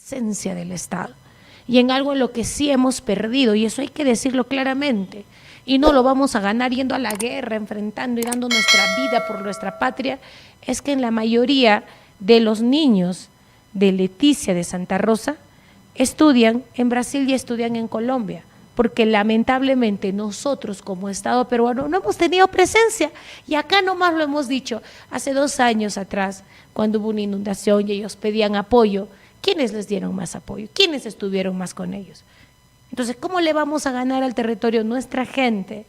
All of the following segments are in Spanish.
esencia del Estado y en algo en lo que sí hemos perdido, y eso hay que decirlo claramente, y no lo vamos a ganar yendo a la guerra, enfrentando y dando nuestra vida por nuestra patria, es que en la mayoría de los niños de Leticia de Santa Rosa estudian en Brasil y estudian en Colombia, porque lamentablemente nosotros como Estado peruano no hemos tenido presencia, y acá nomás lo hemos dicho. Hace 2 años atrás, cuando hubo una inundación y ellos pedían apoyo, ¿quiénes les dieron más apoyo? ¿Quiénes estuvieron más con ellos? Entonces, ¿cómo le vamos a ganar al territorio? Nuestra gente,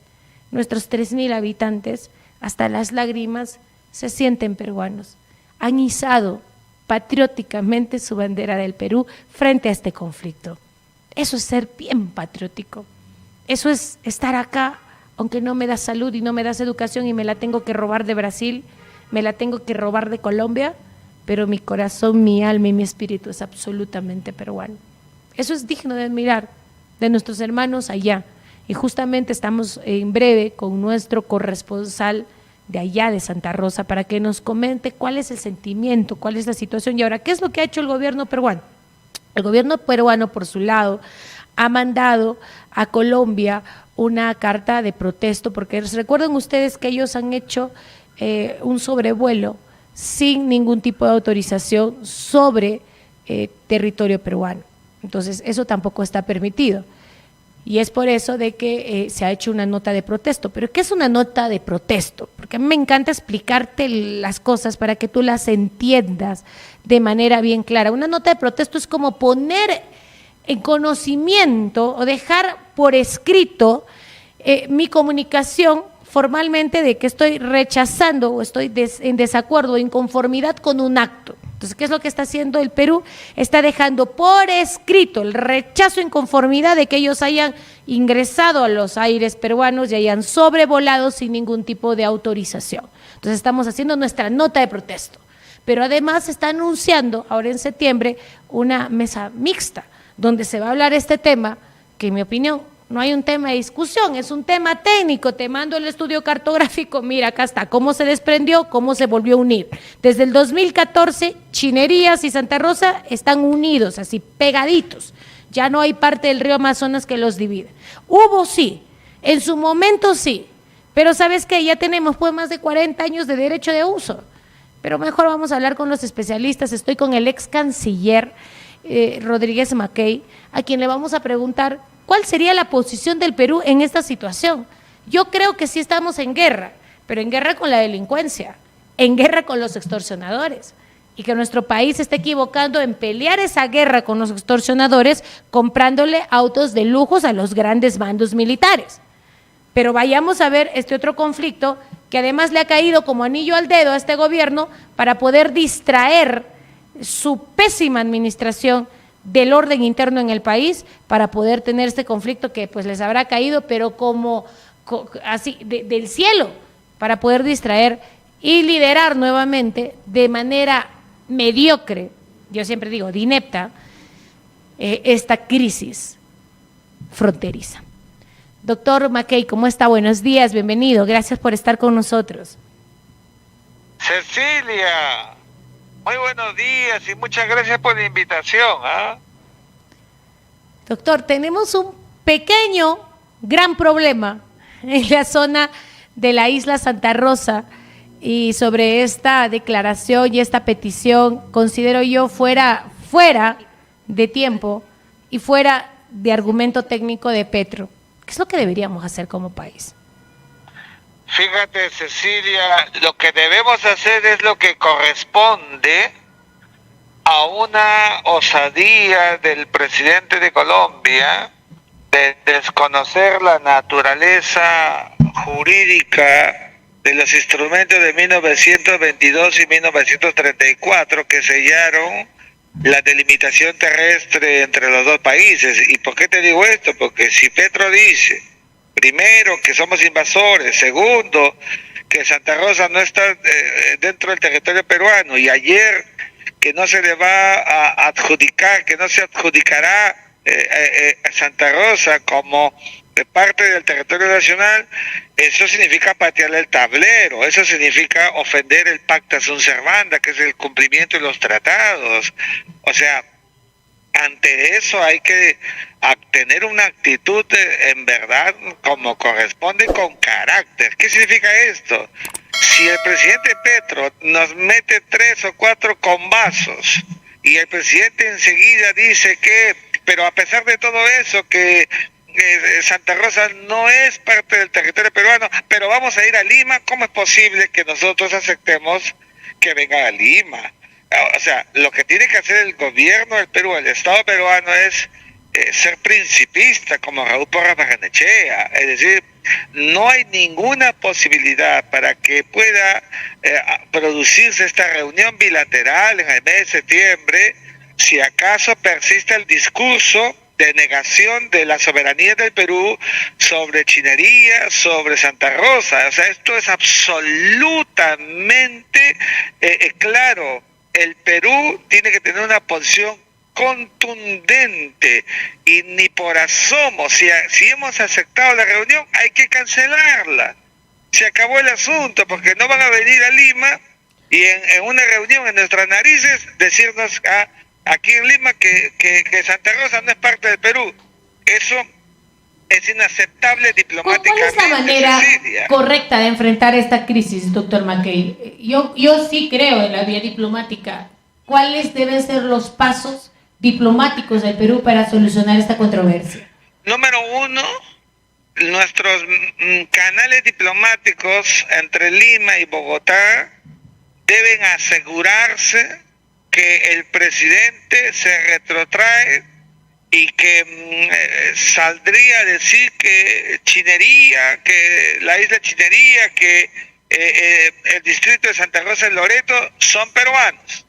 nuestros 3.000 habitantes, hasta las lágrimas se sienten peruanos. Han izado patrióticamente su bandera del Perú frente a este conflicto. Eso es ser bien patriótico. Eso es estar acá, aunque no me das salud y no me das educación y me la tengo que robar de Brasil, me la tengo que robar de Colombia, pero mi corazón, mi alma y mi espíritu es absolutamente peruano. Eso es digno de admirar de nuestros hermanos allá. Y justamente estamos en breve con nuestro corresponsal de allá de Santa Rosa para que nos comente cuál es el sentimiento, cuál es la situación y ahora qué es lo que ha hecho el gobierno peruano. El gobierno peruano, por su lado, ha mandado a Colombia una carta de protesto, porque recuerden ustedes que ellos han hecho un sobrevuelo sin ningún tipo de autorización sobre territorio peruano. Entonces, eso tampoco está permitido. Y es por eso de que se ha hecho una nota de protesto. ¿Pero qué es una nota de protesto? Porque a mí me encanta explicarte las cosas para que tú las entiendas de manera bien clara. Una nota de protesto es como poner en conocimiento o dejar por escrito mi comunicación formalmente de que estoy rechazando o estoy en desacuerdo o inconformidad con un acto. Entonces, ¿qué es lo que está haciendo el Perú? Está dejando por escrito el rechazo e inconformidad de que ellos hayan ingresado a los aires peruanos y hayan sobrevolado sin ningún tipo de autorización. Entonces, estamos haciendo nuestra nota de protesto. Pero además se está anunciando ahora en septiembre una mesa mixta donde se va a hablar este tema, que en mi opinión no hay un tema de discusión, es un tema técnico. Te mando el estudio cartográfico, mira, acá está, cómo se desprendió, cómo se volvió a unir. Desde el 2014, Chinerías y Santa Rosa están unidos, así pegaditos. Ya no hay parte del río Amazonas que los divide. Hubo sí, en su momento sí, pero ¿sabes qué? Ya tenemos pues más de 40 años de derecho de uso. Pero mejor vamos a hablar con los especialistas. Estoy con el ex canciller Rodríguez Mackey, a quien le vamos a preguntar ¿cuál sería la posición del Perú en esta situación? Yo creo que sí estamos en guerra, pero en guerra con la delincuencia, en guerra con los extorsionadores, y que nuestro país se está equivocando en pelear esa guerra con los extorsionadores comprándole autos de lujos a los grandes bandos militares. Pero vayamos a ver este otro conflicto que además le ha caído como anillo al dedo a este gobierno para poder distraer su pésima administración del orden interno en el país para poder tener este conflicto que pues les habrá caído, pero como así del cielo, para poder distraer y liderar nuevamente de manera mediocre, yo siempre digo, de inepta, esta crisis fronteriza. Doctor Mackey, ¿cómo está? Buenos días, bienvenido, gracias por estar con nosotros. Cecilia, muy buenos días y muchas gracias por la invitación. Doctor, tenemos un pequeño, gran problema en la zona de la isla Santa Rosa y sobre esta declaración y esta petición considero yo fuera de tiempo y fuera de argumento técnico de Petro. ¿Qué es lo que deberíamos hacer como país? Fíjate, Cecilia, lo que debemos hacer es lo que corresponde a una osadía del presidente de Colombia de desconocer la naturaleza jurídica de los instrumentos de 1922 y 1934 que sellaron la delimitación terrestre entre los dos países. ¿Y por qué te digo esto? Porque si Petro dice, primero, que somos invasores, segundo, que Santa Rosa no está dentro del territorio peruano, y ayer que no se le va a adjudicar, que no se adjudicará a Santa Rosa como de parte del territorio nacional, eso significa patearle el tablero, eso significa ofender el Pacta Sunt Servanda, que es el cumplimiento de los tratados. O sea, ante eso hay que tener una actitud en verdad como corresponde, con carácter. ¿Qué significa esto? Si el presidente Petro nos mete 3 o 4 combazos y el presidente enseguida dice que, pero a pesar de todo eso, que Santa Rosa no es parte del territorio peruano, pero vamos a ir a Lima, ¿cómo es posible que nosotros aceptemos que venga a Lima? O sea, lo que tiene que hacer el gobierno del Perú, el Estado peruano, es ser principista como Raúl Porras Barrenechea. Es decir, no hay ninguna posibilidad para que pueda producirse esta reunión bilateral en el mes de septiembre si acaso persiste el discurso de negación de la soberanía del Perú sobre Chinería, sobre Santa Rosa. O sea, esto es absolutamente claro. El Perú tiene que tener una posición contundente y ni por asomo, si hemos aceptado la reunión, hay que cancelarla. Se acabó el asunto, porque no van a venir a Lima y en una reunión en nuestras narices decirnos aquí en Lima que Santa Rosa no es parte del Perú. Eso es inaceptable diplomáticamente. ¿Cuál es la manera correcta de enfrentar esta crisis, doctor Mackay? Yo sí creo en la vía diplomática. ¿Cuáles deben ser los pasos diplomáticos del Perú para solucionar esta controversia? Número 1, nuestros canales diplomáticos entre Lima y Bogotá deben asegurarse que el presidente se retrotrae y que saldría a decir que Chinería, que la isla Chinería, que el distrito de Santa Rosa y Loreto son peruanos.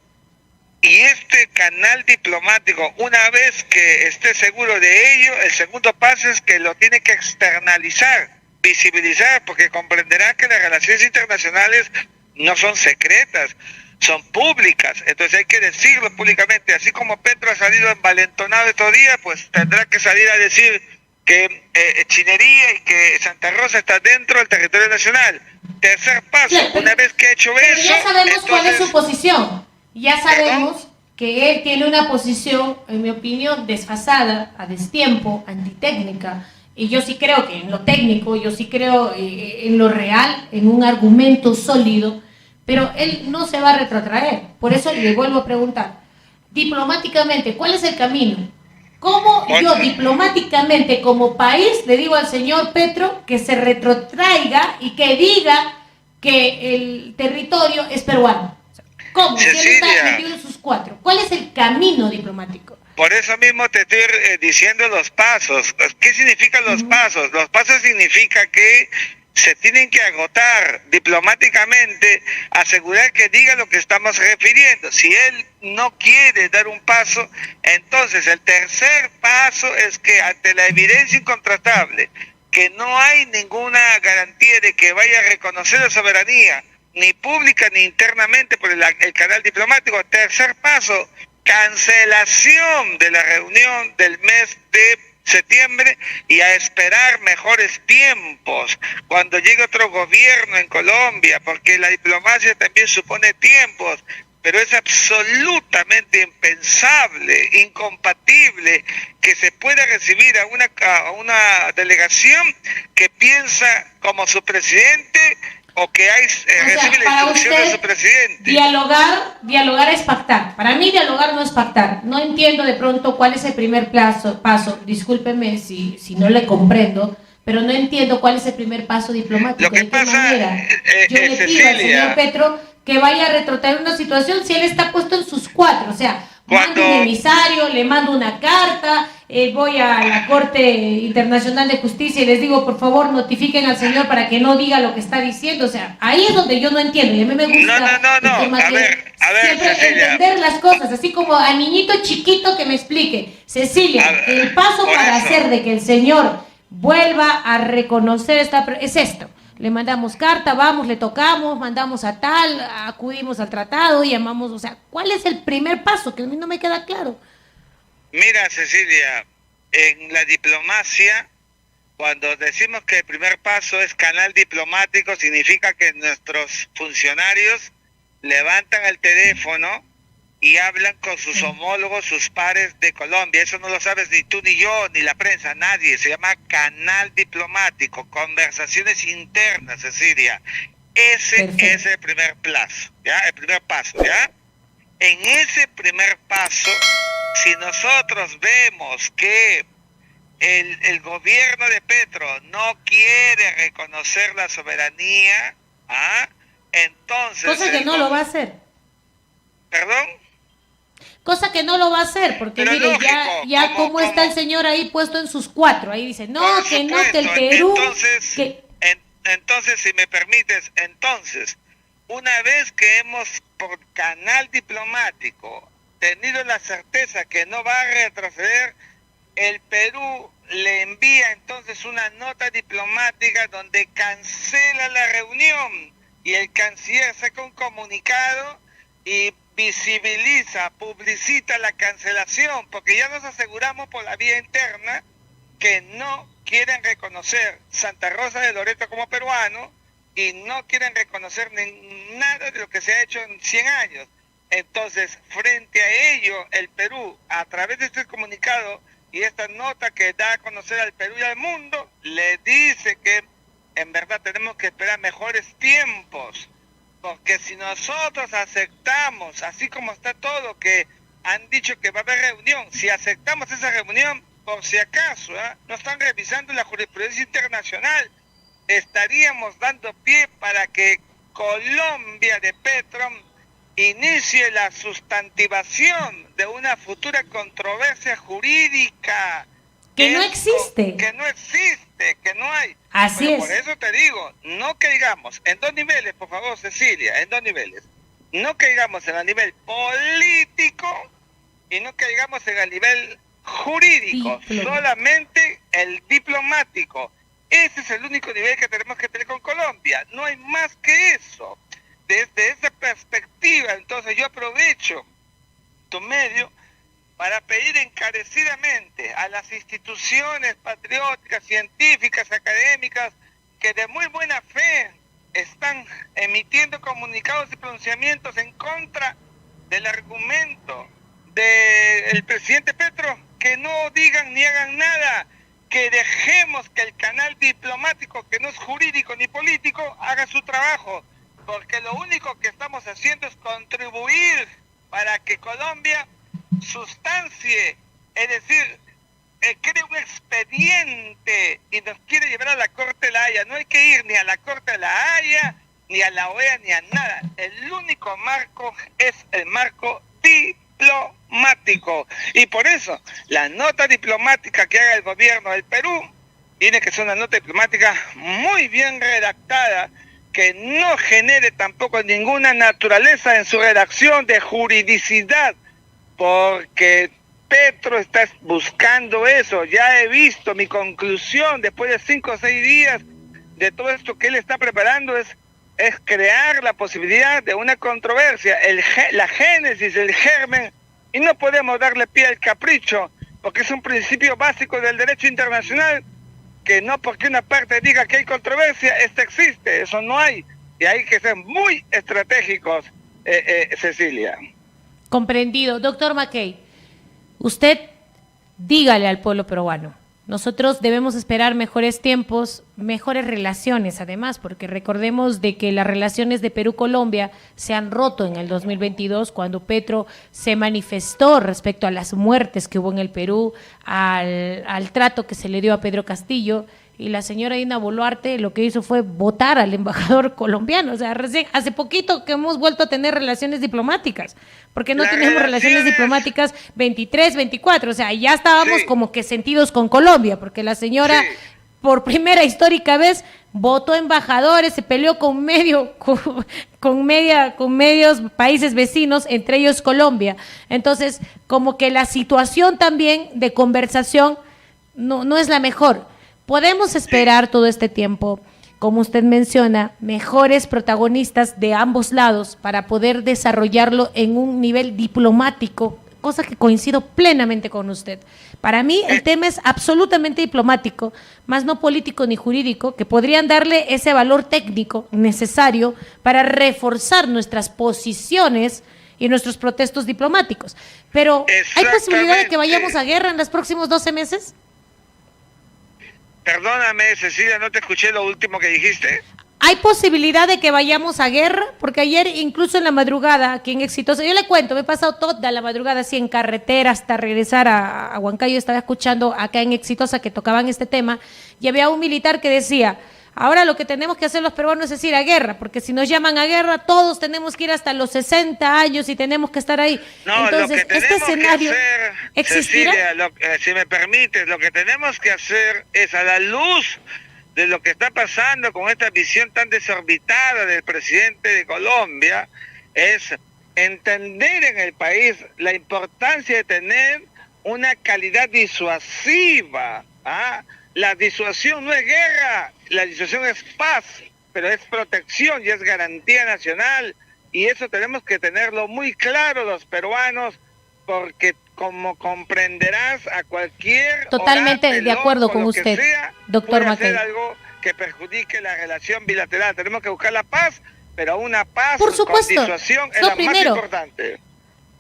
Y este canal diplomático, una vez que esté seguro de ello, el segundo paso es que lo tiene que externalizar, visibilizar, porque comprenderá que las relaciones internacionales no son secretas, son públicas. Entonces hay que decirlo públicamente. Así como Petro ha salido envalentonado estos días, pues tendrá que salir a decir que Chinería y que Santa Rosa está dentro del territorio nacional. Tercer paso, sí, una vez que ha hecho eso... Ya sabemos entonces, cuál es su posición. Ya sabemos que él tiene una posición, en mi opinión, desfasada, a destiempo, antitécnica. Y yo sí creo que en lo técnico, yo sí creo en lo real, en un argumento sólido, pero él no se va a retrotraer. Por eso le vuelvo a preguntar, diplomáticamente, ¿cuál es el camino? ¿Cómo yo diplomáticamente como país le digo al señor Petro que se retrotraiga y que diga que el territorio es peruano? ¿Cómo? ¿Quién está metido en sus 4? ¿Cuál es el camino diplomático? Por eso mismo te estoy diciendo los pasos. ¿Qué significan los pasos? Los pasos significa que se tienen que agotar diplomáticamente, asegurar que diga lo que estamos refiriendo. Si él no quiere dar un paso, entonces el tercer paso es que ante la evidencia incontrastable, que no hay ninguna garantía de que vaya a reconocer la soberanía, ni pública ni internamente por el canal diplomático. Tercer paso, cancelación de la reunión del mes de septiembre y a esperar mejores tiempos cuando llegue otro gobierno en Colombia, porque la diplomacia también supone tiempos, pero es absolutamente impensable, incompatible que se pueda recibir a una delegación que piensa como su presidente o que recibe la instrucción de su presidente. Dialogar es pactar. Para mí dialogar no es pactar. No entiendo de pronto cuál es el primer paso. Discúlpeme si no le comprendo, pero no entiendo cuál es el primer paso diplomático. Lo que ¿De pasa, qué manera yo le pido al señor Petro que vaya a retrotraer una situación si él está puesto en sus 4? O sea, mando un emisario, le mando una carta, voy a la Corte Internacional de Justicia y les digo, por favor, notifiquen al señor para que no diga lo que está diciendo. O sea, ahí es donde yo no entiendo. Y a mí me gusta no. A ver, siempre Cecilia, entender las cosas, así como a niñito chiquito que me explique. Cecilia, el paso para hacer de que el señor vuelva a reconocer es esto. Le mandamos carta, vamos, le tocamos, mandamos a tal, acudimos al tratado, llamamos, o sea, ¿cuál es el primer paso? Que a mí no me queda claro. Mira, Cecilia, en la diplomacia, cuando decimos que el primer paso es canal diplomático, significa que nuestros funcionarios levantan el teléfono y hablan con sus homólogos, sus pares de Colombia. Eso no lo sabes ni tú, ni yo, ni la prensa, nadie. Se llama canal diplomático, conversaciones internas, Cecilia. Ese Perfecto. es el primer plazo, ¿ya? El primer paso, ¿ya? En ese primer paso, si nosotros vemos que el gobierno de Petro no quiere reconocer la soberanía, entonces... Cosa que no lo va a hacer. ¿Perdón? Cosa que no lo va a hacer, porque Pero mire, lógico, ya como está el como- señor ahí puesto en sus 4, ahí dice, no, Por que no, que el supuesto. Perú, Entonces, que... entonces, si me permites, una vez que hemos por canal diplomático tenido la certeza que no va a retroceder, el Perú le envía entonces una nota diplomática donde cancela la reunión y el canciller saca un comunicado y visibiliza, publicita la cancelación, porque ya nos aseguramos por la vía interna que no quieren reconocer Santa Rosa de Loreto como peruano y no quieren reconocer nada de lo que se ha hecho en 100 años. Entonces, frente a ello, el Perú, a través de este comunicado y esta nota que da a conocer al Perú y al mundo, le dice que en verdad tenemos que esperar mejores tiempos, porque si nosotros aceptamos, así como está todo, que han dicho que va a haber reunión, si aceptamos esa reunión, por si acaso, no están revisando la jurisprudencia internacional, estaríamos dando pie para que Colombia de Petro inicie la sustantivación de una futura controversia jurídica. Que no existe. Que no existe, que no hay. Así Pero es. por eso te digo, no caigamos en dos niveles, por favor, Cecilia, en dos niveles. No caigamos en el nivel político y no caigamos en el nivel jurídico, solamente el diplomático. Ese es el único nivel que tenemos que tener con Colombia, no hay más que eso. Desde esa perspectiva, entonces yo aprovecho tu medio para pedir encarecidamente a las instituciones patrióticas, científicas, académicas, que de muy buena fe están emitiendo comunicados y pronunciamientos en contra del argumento del presidente Petro, que no digan ni hagan nada, que dejemos que el canal diplomático, que no es jurídico ni político, haga su trabajo, porque lo único que estamos haciendo es contribuir para que Colombia sustancie, es decir, cree un expediente y nos quiere llevar a la Corte de la Haya. No hay que ir ni a la Corte de la Haya, ni a la OEA, ni a nada. El único marco es el marco diplomático. Y por eso, la nota diplomática que haga el gobierno del Perú tiene que ser una nota diplomática muy bien redactada, que no genere tampoco ninguna naturaleza en su redacción de juridicidad, porque Petro está buscando eso. Ya he visto mi conclusión después de 5 o 6 días de todo esto que él está preparando es crear la posibilidad de una controversia, la génesis, el germen, y no podemos darle pie al capricho, porque es un principio básico del derecho internacional, que no porque una parte diga que hay controversia, esta existe, eso no hay, y hay que ser muy estratégicos, Cecilia. Comprendido. Doctor Mackay, usted dígale al pueblo peruano, nosotros debemos esperar mejores tiempos, mejores relaciones además, porque recordemos de que las relaciones de Perú-Colombia se han roto en el 2022 cuando Petro se manifestó respecto a las muertes que hubo en el Perú, al trato que se le dio a Pedro Castillo, y la señora Dina Boluarte lo que hizo fue votar al embajador colombiano. O sea, recién, hace poquito que hemos vuelto a tener relaciones diplomáticas, porque no tenemos relaciones diplomáticas 23, 24, o sea, ya estábamos como que sentidos con Colombia, porque la señora por primera histórica vez votó embajadores, se peleó con medios países vecinos, entre ellos Colombia. Entonces, como que la situación también de conversación no es la mejor. Podemos esperar todo este tiempo, como usted menciona, mejores protagonistas de ambos lados para poder desarrollarlo en un nivel diplomático, cosa que coincido plenamente con usted. Para mí el tema es absolutamente diplomático, más no político ni jurídico, que podrían darle ese valor técnico necesario para reforzar nuestras posiciones y nuestros protestos diplomáticos. Pero, ¿hay posibilidad de que vayamos a guerra en los próximos 12 meses? Perdóname, Cecilia, no te escuché lo último que dijiste. ¿Hay posibilidad de que vayamos a guerra? Porque ayer, incluso en la madrugada, aquí en Exitosa, yo le cuento, me he pasado toda la madrugada así en carretera hasta regresar a Huancayo, estaba escuchando acá en Exitosa que tocaban este tema, y había un militar que decía, ahora lo que tenemos que hacer los peruanos es ir a guerra, porque si nos llaman a guerra, todos tenemos que ir hasta los 60 años y tenemos que estar ahí. No, entonces, lo que este tenemos escenario que hacer, ¿existirá? Cecilia, si me permites, lo que tenemos que hacer es, a la luz de lo que está pasando con esta visión tan desorbitada del presidente de Colombia, es entender en el país la importancia de tener una calidad disuasiva. La disuasión no es guerra, la disuasión es paz, pero es protección y es garantía nacional, y eso tenemos que tenerlo muy claro los peruanos, porque como comprenderás, a cualquier totalmente de acuerdo con usted, doctor Mackay, Mackay. Algo que perjudique la relación bilateral. Tenemos que buscar la paz, pero una paz por supuesto, con disuasión es la más importante.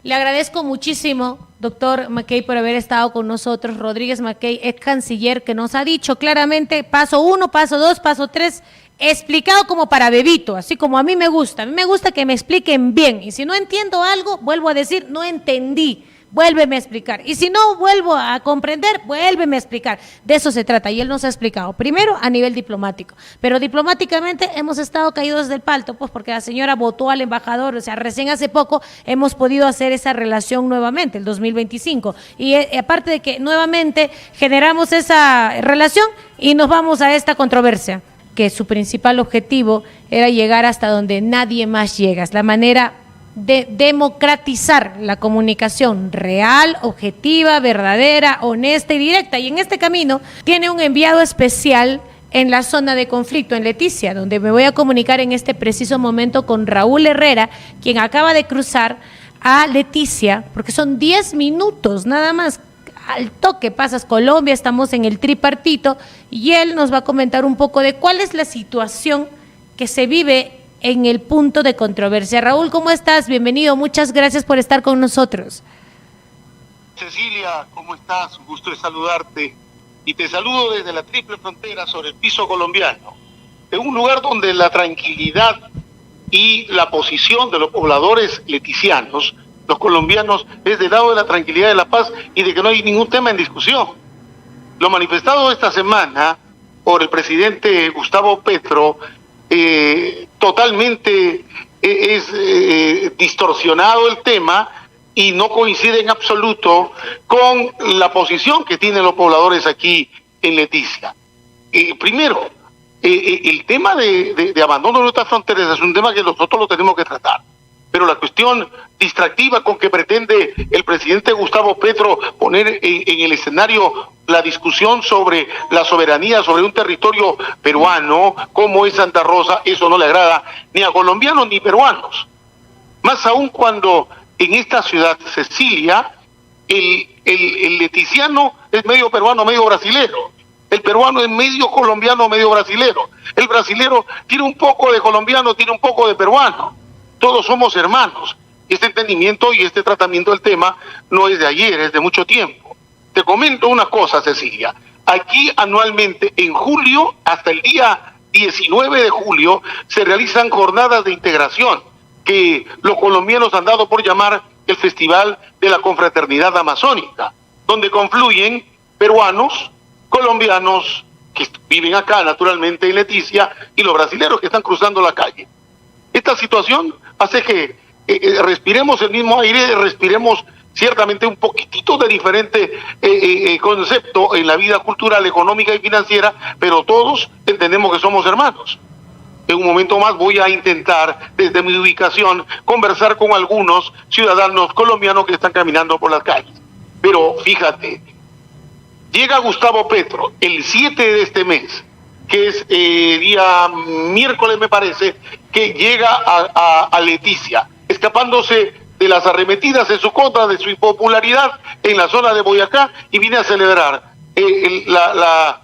Le agradezco muchísimo, doctor Mackay, por haber estado con nosotros. Rodríguez Mackay, ex canciller, que nos ha dicho claramente paso 1, paso 2, paso 3, explicado como para bebito, así como a mí me gusta. A mí me gusta que me expliquen bien, y si no entiendo algo, vuelvo a decir, no entendí. Vuélveme a explicar. Y si no vuelvo a comprender, vuélveme a explicar. De eso se trata. Y él nos ha explicado. Primero, a nivel diplomático. Pero diplomáticamente hemos estado caídos del palto, pues porque la señora votó al embajador. O sea, recién hace poco hemos podido hacer esa relación nuevamente, el 2025. Y aparte de que nuevamente generamos esa relación y nos vamos a esta controversia, que su principal objetivo era llegar hasta donde nadie más llega. Es la manera de democratizar la comunicación real, objetiva, verdadera, honesta y directa. Y en este camino tiene un enviado especial en la zona de conflicto, en Leticia, donde me voy a comunicar en este preciso momento con Raúl Herrera, quien acaba de cruzar a Leticia, porque son 10 minutos nada más. Al toque pasas Colombia, estamos en el tripartito, y él nos va a comentar un poco de cuál es la situación que se vive en el punto de controversia. Raúl, ¿cómo estás? Bienvenido, muchas gracias por estar con nosotros. Cecilia, ¿cómo estás? Un gusto de saludarte. Y te saludo desde la triple frontera sobre el piso colombiano, en un lugar donde la tranquilidad y la posición de los pobladores leticianos, los colombianos, es del lado de la tranquilidad, de la paz y de que no hay ningún tema en discusión. Lo manifestado esta semana por el presidente Gustavo Petro totalmente es distorsionado el tema y no coincide en absoluto con la posición que tienen los pobladores aquí en Leticia. Primero, el tema de abandono de nuestras fronteras es un tema que nosotros lo tenemos que tratar, pero la cuestión distractiva con que pretende el presidente Gustavo Petro poner en el escenario la discusión sobre la soberanía sobre un territorio peruano como es Santa Rosa, eso no le agrada ni a colombianos ni peruanos. Más aún cuando en esta ciudad, Cecilia, el leticiano es medio peruano, medio brasilero. El peruano es medio colombiano, medio brasilero. El brasilero tiene un poco de colombiano, tiene un poco de peruano. Todos somos hermanos. Este entendimiento y este tratamiento del tema no es de ayer, es de mucho tiempo. Te comento una cosa, Cecilia. Aquí anualmente, en julio, hasta el día 19 de julio, se realizan jornadas de integración que los colombianos han dado por llamar el Festival de la Confraternidad Amazónica, donde confluyen peruanos, colombianos que viven acá naturalmente en Leticia y los brasileños que están cruzando la calle. Esta situación hace que respiremos el mismo aire, respiremos ciertamente un poquitito de diferente concepto en la vida cultural, económica y financiera, pero todos entendemos que somos hermanos. En un momento más voy a intentar, desde mi ubicación, conversar con algunos ciudadanos colombianos que están caminando por las calles. Pero fíjate, llega Gustavo Petro el 7 de este mes, que es día miércoles me parece, que llega a Leticia, escapándose de las arremetidas en su contra, de su impopularidad en la zona de Boyacá, y viene a celebrar la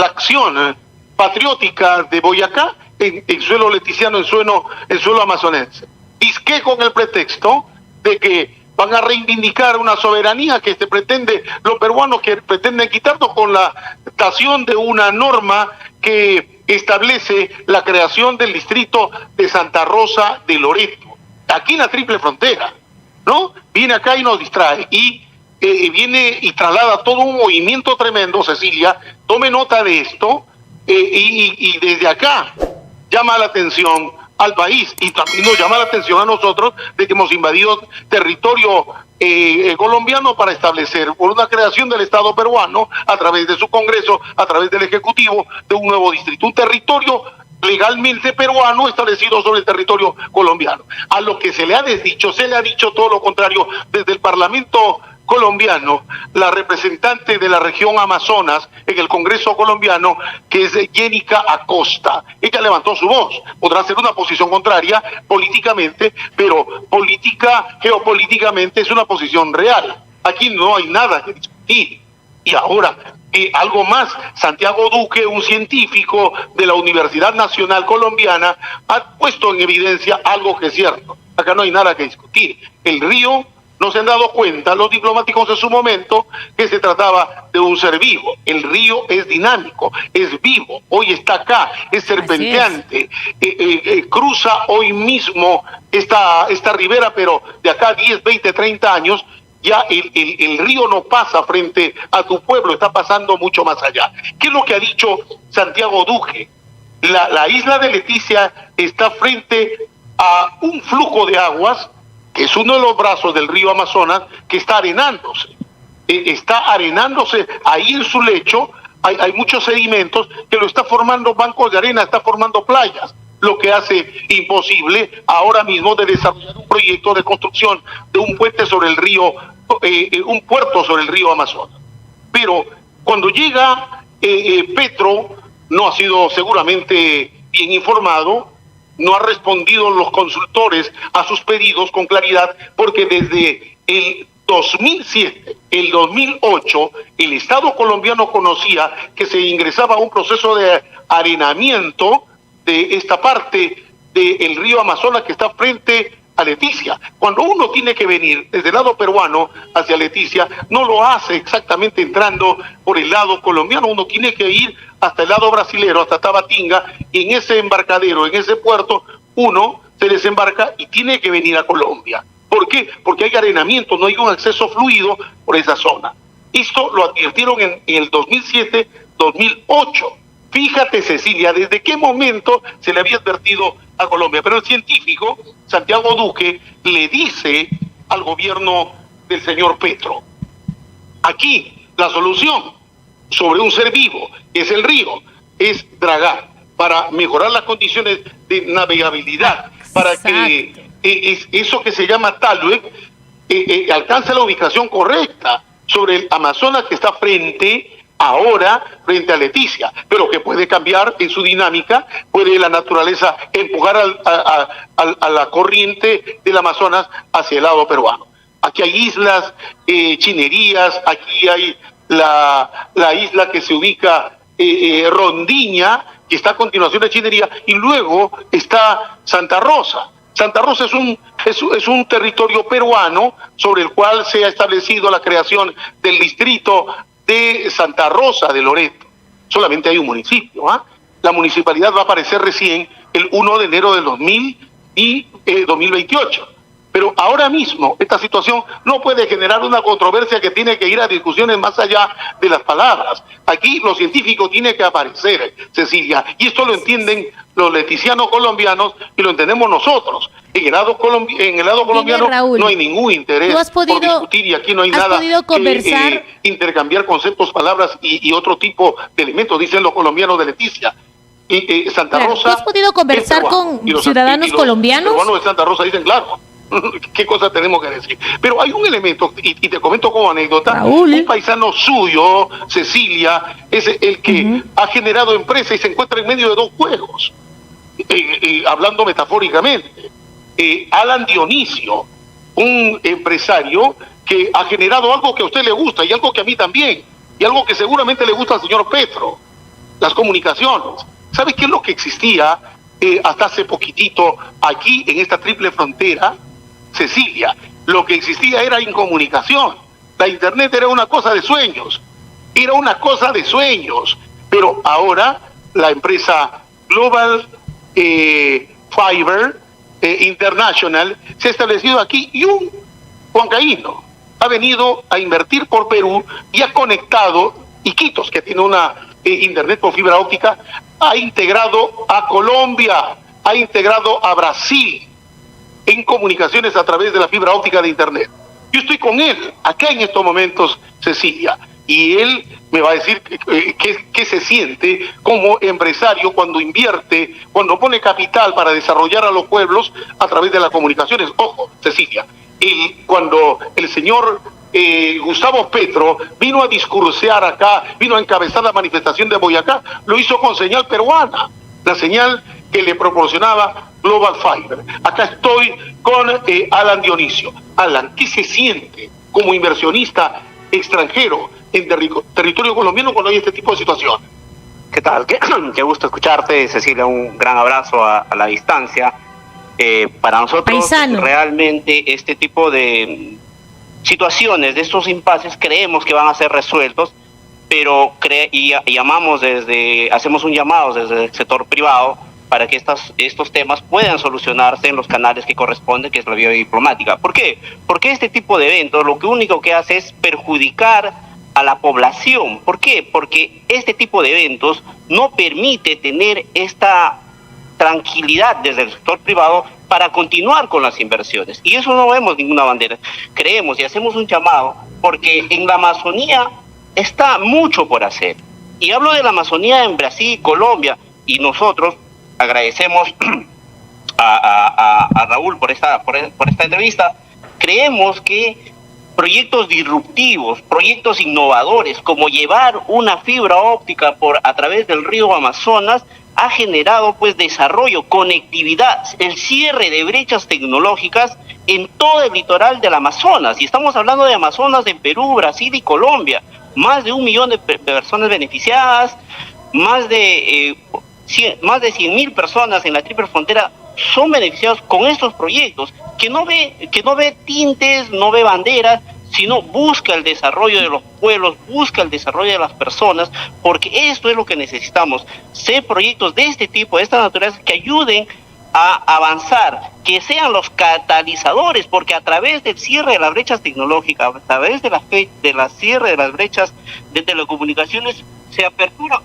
acción patriótica de Boyacá en suelo leticiano, en suelo amazonense. Disque con el pretexto de que van a reivindicar una soberanía que pretende, los peruanos que pretenden quitarnos con la dación de una norma que establece la creación del distrito de Santa Rosa de Loreto, aquí en la triple frontera, ¿no? Viene acá y nos distrae y viene y traslada todo un movimiento tremendo. Cecilia, tome nota de esto, y desde acá llama la atención al país y también nos llama la atención a nosotros de que hemos invadido territorio colombiano para establecer por una creación del Estado peruano a través de su Congreso, a través del Ejecutivo, de un nuevo distrito, un territorio legalmente peruano establecido sobre el territorio colombiano. A lo que se le ha dicho todo lo contrario desde el Parlamento colombiano. La representante de la región Amazonas en el Congreso colombiano, que es Yénica Acosta, ella levantó su voz. Podrá ser una posición contraria políticamente, pero geopolíticamente es una posición real. Aquí no hay nada que discutir. Y ahora, algo más, Santiago Duque, un científico de la Universidad Nacional Colombiana, ha puesto en evidencia algo que es cierto. Acá no hay nada que discutir. El río, no se han dado cuenta los diplomáticos en su momento que se trataba de un ser vivo. El río es dinámico, es vivo, hoy está acá, es serpenteante, cruza hoy mismo esta ribera, pero de acá 10, 20, 30 años, ya el río no pasa frente a tu pueblo, está pasando mucho más allá. ¿Qué es lo que ha dicho Santiago Duque? La isla de Leticia está frente a un flujo de aguas, que es uno de los brazos del río Amazonas, que está arenándose. Ahí en su lecho hay muchos sedimentos que lo está formando bancos de arena, está formando playas, lo que hace imposible ahora mismo de desarrollar un proyecto de construcción de un puente sobre el río, un puerto sobre el río Amazonas. Pero cuando llega Petro, no ha sido seguramente bien informado, no ha respondido los consultores a sus pedidos con claridad, porque desde el 2007, el 2008, el Estado colombiano conocía que se ingresaba a un proceso de arenamiento de esta parte del río Amazonas que está frente a Leticia. Cuando uno tiene que venir desde el lado peruano hacia Leticia, no lo hace exactamente entrando por el lado colombiano, uno tiene que ir hasta el lado brasilero, hasta Tabatinga, y en ese embarcadero, en ese puerto, uno se desembarca y tiene que venir a Colombia. ¿Por qué? Porque hay arenamiento, no hay un acceso fluido por esa zona. Esto lo advirtieron en el 2007-2008. Fíjate, Cecilia, desde qué momento se le había advertido a Colombia. Pero el científico, Santiago Duque, le dice al gobierno del señor Petro: aquí la solución sobre un ser vivo, que es el río, es dragar para mejorar las condiciones de navegabilidad, para que eso que se llama talweg alcance la ubicación correcta sobre el Amazonas, que está frente a Leticia, pero que puede cambiar en su dinámica, puede la naturaleza empujar a la corriente del Amazonas hacia el lado peruano. Aquí hay islas, chinerías, aquí hay la isla que se ubica Rondiña, que está a continuación de Chinería, y luego está Santa Rosa. Santa Rosa es un territorio peruano sobre el cual se ha establecido la creación del distrito de Santa Rosa de Loreto. Solamente hay un municipio, La municipalidad va a aparecer recién el 1 de enero del 2028. Pero ahora mismo esta situación no puede generar una controversia que tiene que ir a discusiones más allá de las palabras. Aquí lo científico tiene que aparecer, Cecilia, y esto lo entienden los leticianos colombianos y lo entendemos nosotros. En el lado colombiano, Raúl, no hay ningún interés por discutir, y aquí no hay nada que intercambiar conceptos, palabras y otro tipo de elementos, dicen los colombianos de Leticia. Santa Rosa. ¿Tú has podido conversar con ciudadanos colombianos? Los ciudadanos de Santa Rosa dicen, claro, qué cosa tenemos que decir. Pero hay un elemento, y te comento como anécdota, Raúl. Un paisano suyo, Cecilia, es el que ha generado empresa y se encuentra en medio de dos juegos, hablando metafóricamente. Alan Dionisio, un empresario que ha generado algo que a usted le gusta y algo que a mí también, y algo que seguramente le gusta al señor Petro, las comunicaciones. ¿Sabe qué es lo que existía hasta hace poquitito aquí en esta triple frontera, Cecilia, lo que existía era incomunicación. La internet era una cosa de sueños, pero ahora la empresa Global Fiber International se ha establecido aquí y un huancaíno ha venido a invertir por Perú y ha conectado, Iquitos, que tiene una internet por fibra óptica, ha integrado a Colombia, ha integrado a Brasil en comunicaciones a través de la fibra óptica de internet. Yo estoy con él acá en estos momentos, Cecilia, y él me va a decir qué se siente como empresario cuando invierte, cuando pone capital para desarrollar a los pueblos a través de las comunicaciones. Ojo, Cecilia, cuando el señor Gustavo Petro vino a discursear acá, vino a encabezar la manifestación de Boyacá, lo hizo con señal peruana, la señal que le proporcionaba Global Fiber. Acá estoy con Alan Dionisio. Alan, ¿qué se siente como inversionista extranjero en territorio colombiano cuando hay este tipo de situación? ¿Qué tal? Qué gusto escucharte, Cecilia, un gran abrazo a la distancia. Para nosotros, Paisano, realmente este tipo de situaciones, de estos impases, creemos que van a ser resueltos, pero hacemos un llamado desde el sector privado para que estos temas puedan solucionarse en los canales que corresponden, que es la vía diplomática. ¿Por qué? Porque este tipo de eventos lo único que hace es perjudicar a la población. ¿Por qué? Porque este tipo de eventos no permite tener esta tranquilidad desde el sector privado para continuar con las inversiones. Y eso no vemos ninguna bandera. Creemos y hacemos un llamado porque en la Amazonía está mucho por hacer. Y hablo de la Amazonía en Brasil, Colombia, y nosotros agradecemos a Raúl por esta entrevista. Creemos que proyectos disruptivos, proyectos innovadores, como llevar una fibra óptica a través del río Amazonas, ha generado pues desarrollo, conectividad, el cierre de brechas tecnológicas en todo el litoral del Amazonas. Y estamos hablando de Amazonas en Perú, Brasil y Colombia. Más de 1 millón de personas beneficiadas, más de 100.000 personas en la triple frontera son beneficiados con estos proyectos, que no ve tintes, no ve banderas, sino busca el desarrollo de los pueblos, busca el desarrollo de las personas, porque esto es lo que necesitamos, ser proyectos de este tipo, de esta naturaleza, que ayuden a avanzar, que sean los catalizadores, porque a través del cierre de las brechas tecnológicas, a través de la cierre de las brechas de telecomunicaciones, se apertura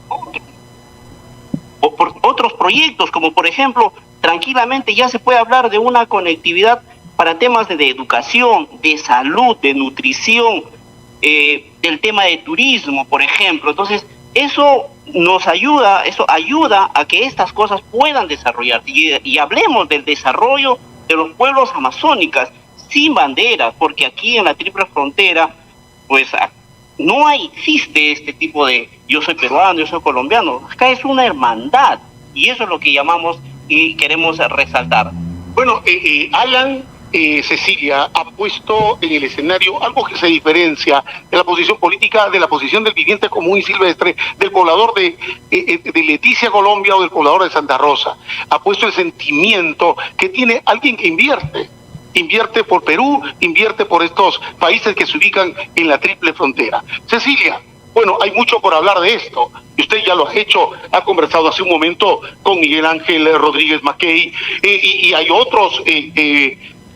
otros proyectos, como por ejemplo, tranquilamente ya se puede hablar de una conectividad para temas de educación, de salud, de nutrición, del tema de turismo, por ejemplo. Entonces, eso ayuda a que estas cosas puedan desarrollarse. Y hablemos del desarrollo de los pueblos amazónicos sin banderas, porque aquí en la triple frontera, pues no existe este tipo de yo soy peruano, yo soy colombiano. Acá es una hermandad, y eso es lo que llamamos y queremos resaltar. Bueno, Alan, Cecilia ha puesto en el escenario algo que se diferencia de la posición política, de la posición del viviente común y silvestre, del poblador de Leticia, Colombia, o del poblador de Santa Rosa. Ha puesto el sentimiento que tiene alguien que invierte por Perú, invierte por estos países que se ubican en la triple frontera. Cecilia, bueno, hay mucho por hablar de esto, y usted ya lo ha hecho, ha conversado hace un momento con Miguel Ángel Rodríguez Mackey, y hay otros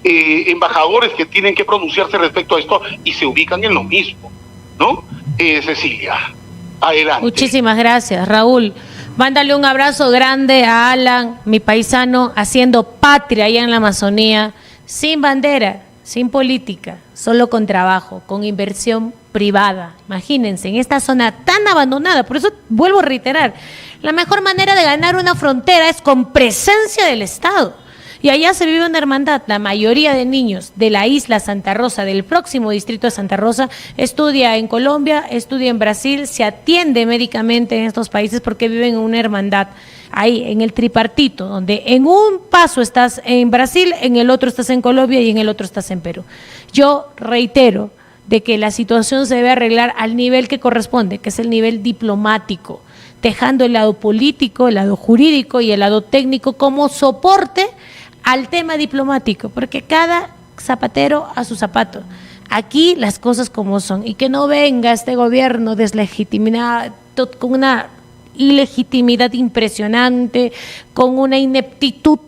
embajadores que tienen que pronunciarse respecto a esto y se ubican en lo mismo, ¿no? Cecilia, adelante. muchísimas gracias, Raúl. Mándale un abrazo grande a Alan, mi paisano, haciendo patria allá en la Amazonía, sin bandera, sin política, solo con trabajo, con inversión privada. Imagínense, en esta zona tan abandonada. Por eso vuelvo a reiterar, la mejor manera de ganar una frontera es con presencia del Estado. Y allá se vive una hermandad. La mayoría de niños de la isla Santa Rosa, del próximo distrito de Santa Rosa, estudia en Colombia, estudia en Brasil, se atiende médicamente en estos países porque viven en una hermandad. Ahí, en el tripartito, donde en un paso estás en Brasil, en el otro estás en Colombia y en el otro estás en Perú. Yo reitero de que la situación se debe arreglar al nivel que corresponde, que es el nivel diplomático. dejando el lado político, el lado jurídico y el lado técnico como soporte al tema diplomático, porque cada zapatero a su zapato. Aquí las cosas como son, y que no venga este gobierno deslegitimado, con una ilegitimidad impresionante, con una ineptitud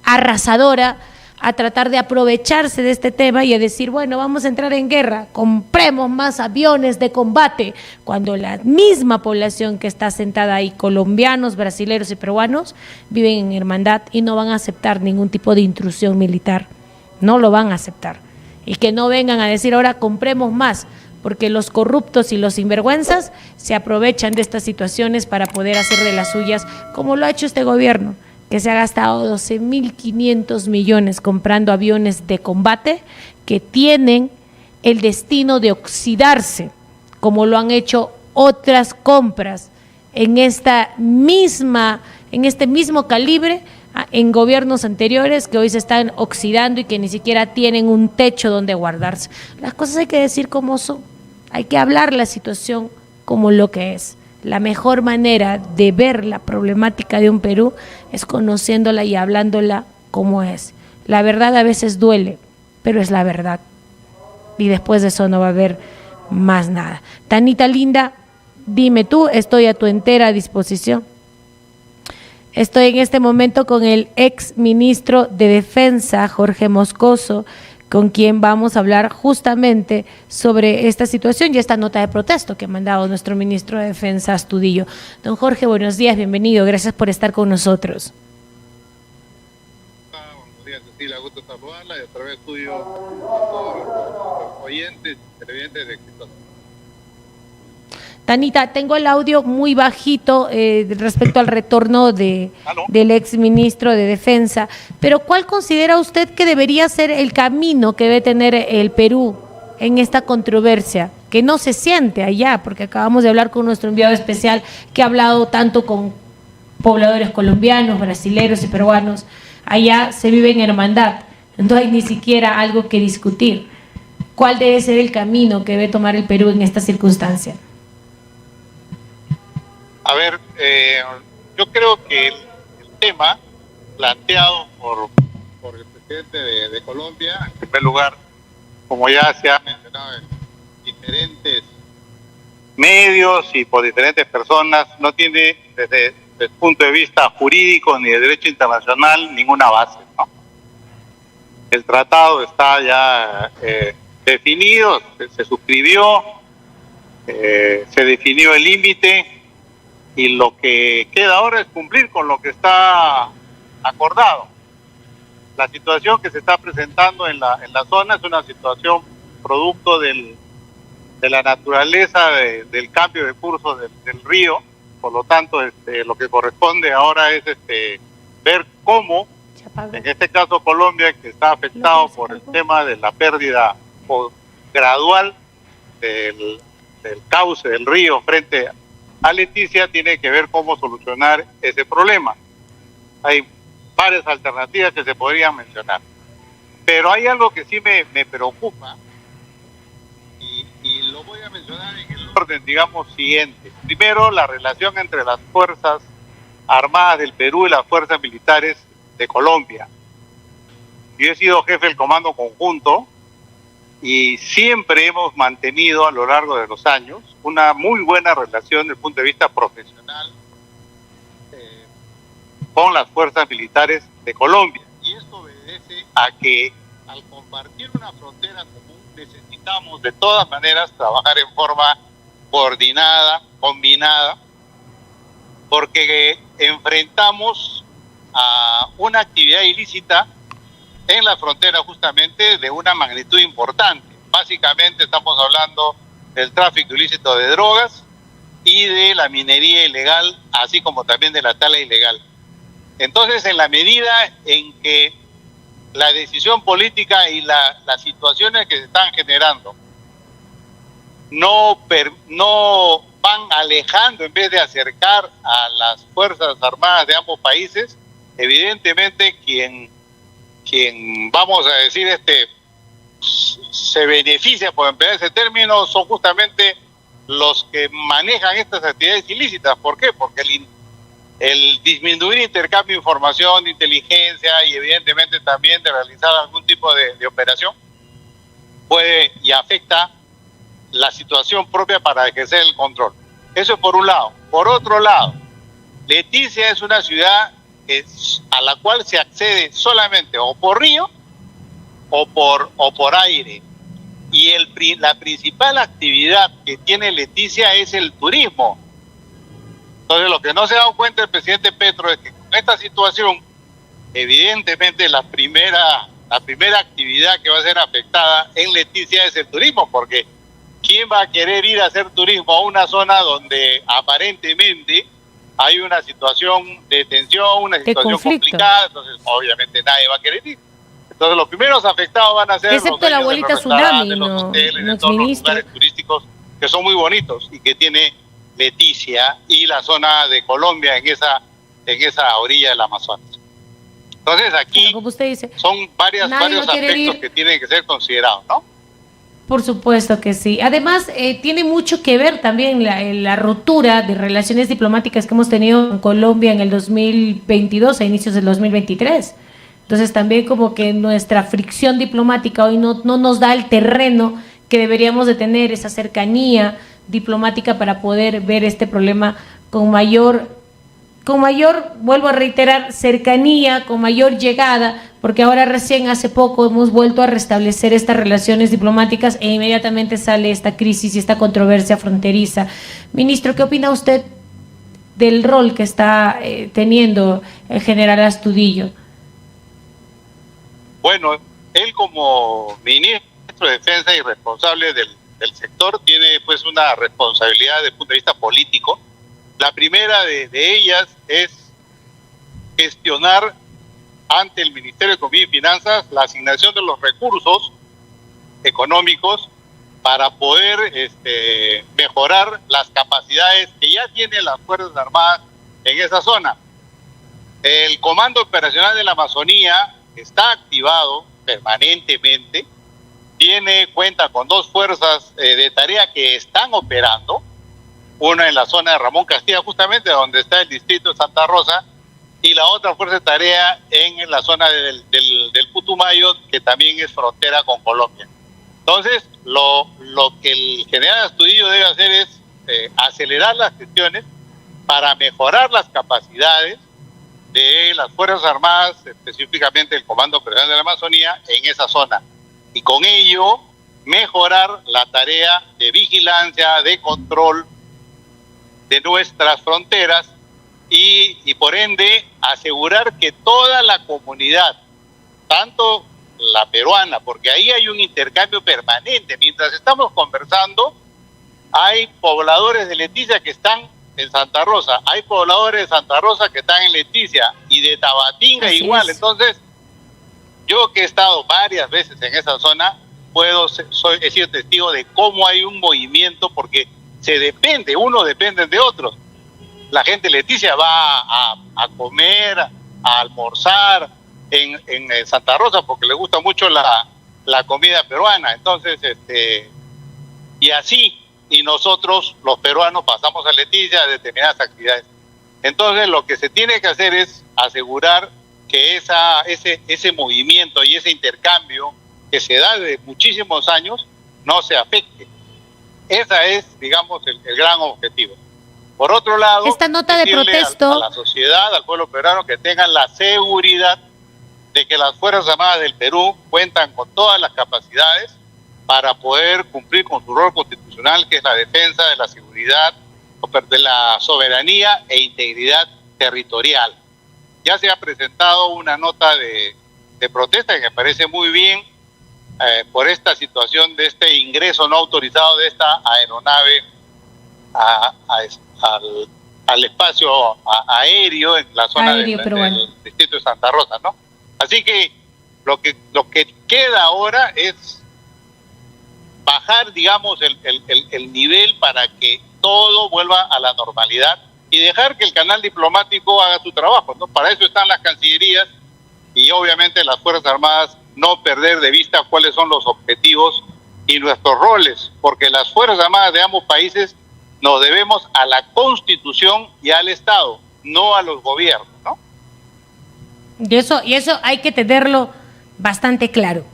arrasadora, a tratar de aprovecharse de este tema y a decir, bueno, vamos a entrar en guerra, compremos más aviones de combate, cuando la misma población que está sentada ahí, colombianos, brasileños y peruanos, viven en hermandad y no van a aceptar ningún tipo de intrusión militar, no lo van a aceptar. Y que no vengan a decir ahora compremos más, porque los corruptos y los sinvergüenzas se aprovechan de estas situaciones para poder hacer de las suyas, como lo ha hecho este gobierno, que se ha gastado 12.500 millones comprando aviones de combate que tienen el destino de oxidarse, como lo han hecho otras compras en este mismo calibre en gobiernos anteriores, que hoy se están oxidando y que ni siquiera tienen un techo donde guardarse. Las cosas hay que decir como son, hay que hablar la situación como lo que es. La mejor manera de ver la problemática de un Perú es conociéndola y hablándola como es. La verdad a veces duele, pero es la verdad. Y después de eso no va a haber más nada. Tanita linda, dime tú, estoy a tu entera disposición. Estoy en este momento con el ex ministro de Defensa, Jorge Moscoso, con quien vamos a hablar justamente sobre esta situación y esta nota de protesto que ha mandado nuestro ministro de Defensa, Astudillo. Don Jorge, buenos días, bienvenido, gracias por estar con nosotros. Buenos días, Cecilia, gusto saludarla y a través tuyo a todos los oyentes y televidentes de Exitosa. Tanita, tengo el audio muy bajito respecto al retorno del ex ministro de Defensa, pero ¿cuál considera usted que debería ser el camino que debe tener el Perú en esta controversia? Que no se siente allá, porque acabamos de hablar con nuestro enviado especial que ha hablado tanto con pobladores colombianos, brasileños y peruanos. Allá se vive en hermandad, no hay ni siquiera algo que discutir. ¿Cuál debe ser el camino que debe tomar el Perú en esta circunstancia? A ver, yo creo que el tema planteado por el presidente de Colombia, en primer lugar, como ya se ha mencionado en diferentes medios y por diferentes personas, no tiene desde el punto de vista jurídico ni de derecho internacional ninguna base, ¿no? El tratado está ya definido, se suscribió, se definió el límite, y lo que queda ahora es cumplir con lo que está acordado. La situación que se está presentando en la zona es una situación producto de la naturaleza del cambio de curso del río. Por lo tanto, lo que corresponde ahora es ver cómo, en este caso Colombia, que está afectado por el tema de la pérdida gradual del cauce del río frente a Leticia, tiene que ver cómo solucionar ese problema. Hay varias alternativas que se podrían mencionar, pero hay algo que sí me preocupa y lo voy a mencionar en el orden, digamos, siguiente. Primero, la relación entre las Fuerzas Armadas del Perú y las Fuerzas Militares de Colombia. Yo he sido jefe del Comando Conjunto y siempre hemos mantenido a lo largo de los años una muy buena relación desde el punto de vista profesional con las fuerzas militares de Colombia. Y esto obedece a que al compartir una frontera común necesitamos de todas maneras trabajar en forma coordinada, combinada, porque enfrentamos a una actividad ilícita en la frontera justamente de una magnitud importante. Básicamente estamos hablando del tráfico ilícito de drogas y de la minería ilegal, así como también de la tala ilegal. Entonces, en la medida en que la decisión política y las situaciones que se están generando no van alejando en vez de acercar a las Fuerzas Armadas de ambos países, evidentemente quien vamos a decir se beneficia, por emplear ese término, son justamente los que manejan estas actividades ilícitas. ¿Por qué? Porque el disminuir intercambio de información, de inteligencia y evidentemente también de realizar algún tipo de operación puede y afecta la situación propia para ejercer el control. Eso es por un lado. Por otro lado, Leticia es una ciudad a la cual se accede solamente o por río o por aire. Y la principal actividad que tiene Leticia es el turismo. Entonces, lo que no se ha dado cuenta el presidente Petro es que con esta situación, evidentemente la primera actividad que va a ser afectada en Leticia es el turismo, porque ¿quién va a querer ir a hacer turismo a una zona donde aparentemente hay una situación de tensión, una situación complicada? Entonces, obviamente nadie va a querer ir. Entonces, los primeros afectados van a ser excepto la abuelita Tsunami, los hoteles, de todos los lugares turísticos que son muy bonitos y que tiene Leticia y la zona de Colombia en esa orilla del Amazonas. Entonces, aquí como usted dice, son varios aspectos que tienen que ser considerados, ¿no? Por supuesto que sí. Además, tiene mucho que ver también la ruptura de relaciones diplomáticas que hemos tenido en Colombia en el 2022, a inicios del 2023. Entonces, también como que nuestra fricción diplomática hoy no nos da el terreno que deberíamos de tener, esa cercanía diplomática para poder ver este problema con mayor, vuelvo a reiterar, cercanía, con mayor llegada, porque ahora recién hace poco hemos vuelto a restablecer estas relaciones diplomáticas e inmediatamente sale esta crisis y esta controversia fronteriza. Ministro, ¿qué opina usted del rol que está teniendo el general Astudillo? Bueno, él como ministro de Defensa y responsable del sector tiene pues una responsabilidad desde el punto de vista político. La primera de ellas es gestionar ante el Ministerio de Economía y Finanzas la asignación de los recursos económicos para poder mejorar las capacidades que ya tienen las Fuerzas Armadas en esa zona. El Comando Operacional de la Amazonía está activado permanentemente, cuenta con 2 fuerzas de tarea que están operando, una en la zona de Ramón Castilla, justamente donde está el distrito de Santa Rosa, y la otra fuerza de tarea en la zona del Putumayo, que también es frontera con Colombia. Entonces, lo que el general Astudillo debe hacer es acelerar las gestiones para mejorar las capacidades de las Fuerzas Armadas, específicamente el Comando Operacional de la Amazonía, en esa zona. Y con ello, mejorar la tarea de vigilancia, de control de nuestras fronteras y por ende asegurar que toda la comunidad, tanto la peruana, porque ahí hay un intercambio permanente. Mientras estamos conversando, hay pobladores de Leticia que están en Santa Rosa, hay pobladores de Santa Rosa que están en Leticia y de Tabatinga igual. Entonces, yo que he estado varias veces en esa zona, he sido testigo de cómo hay un movimiento, porque uno depende de otros. La gente de Leticia va a comer, a almorzar en Santa Rosa porque le gusta mucho la comida peruana. Entonces, y así, y nosotros los peruanos pasamos a Leticia a determinadas actividades. Entonces, lo que se tiene que hacer es asegurar que ese movimiento y ese intercambio que se da desde muchísimos años no se afecte. Ese es, digamos, el gran objetivo. Por otro lado, esta nota de protesto a la sociedad, al pueblo peruano, que tengan la seguridad de que las Fuerzas Armadas del Perú cuentan con todas las capacidades para poder cumplir con su rol constitucional, que es la defensa de la seguridad, de la soberanía e integridad territorial. Ya se ha presentado una nota de protesta que me parece muy bien por esta situación de este ingreso no autorizado de esta aeronave al espacio aéreo en la zona del distrito de Santa Rosa, ¿no? Así que lo que queda ahora es bajar, digamos, el nivel para que todo vuelva a la normalidad y dejar que el canal diplomático haga su trabajo, ¿no? Para eso están las cancillerías y obviamente las Fuerzas Armadas, no perder de vista cuáles son los objetivos y nuestros roles, porque las Fuerzas Armadas de ambos países nos debemos a la Constitución y al Estado, no a los gobiernos, ¿no? Y eso hay que tenerlo bastante claro.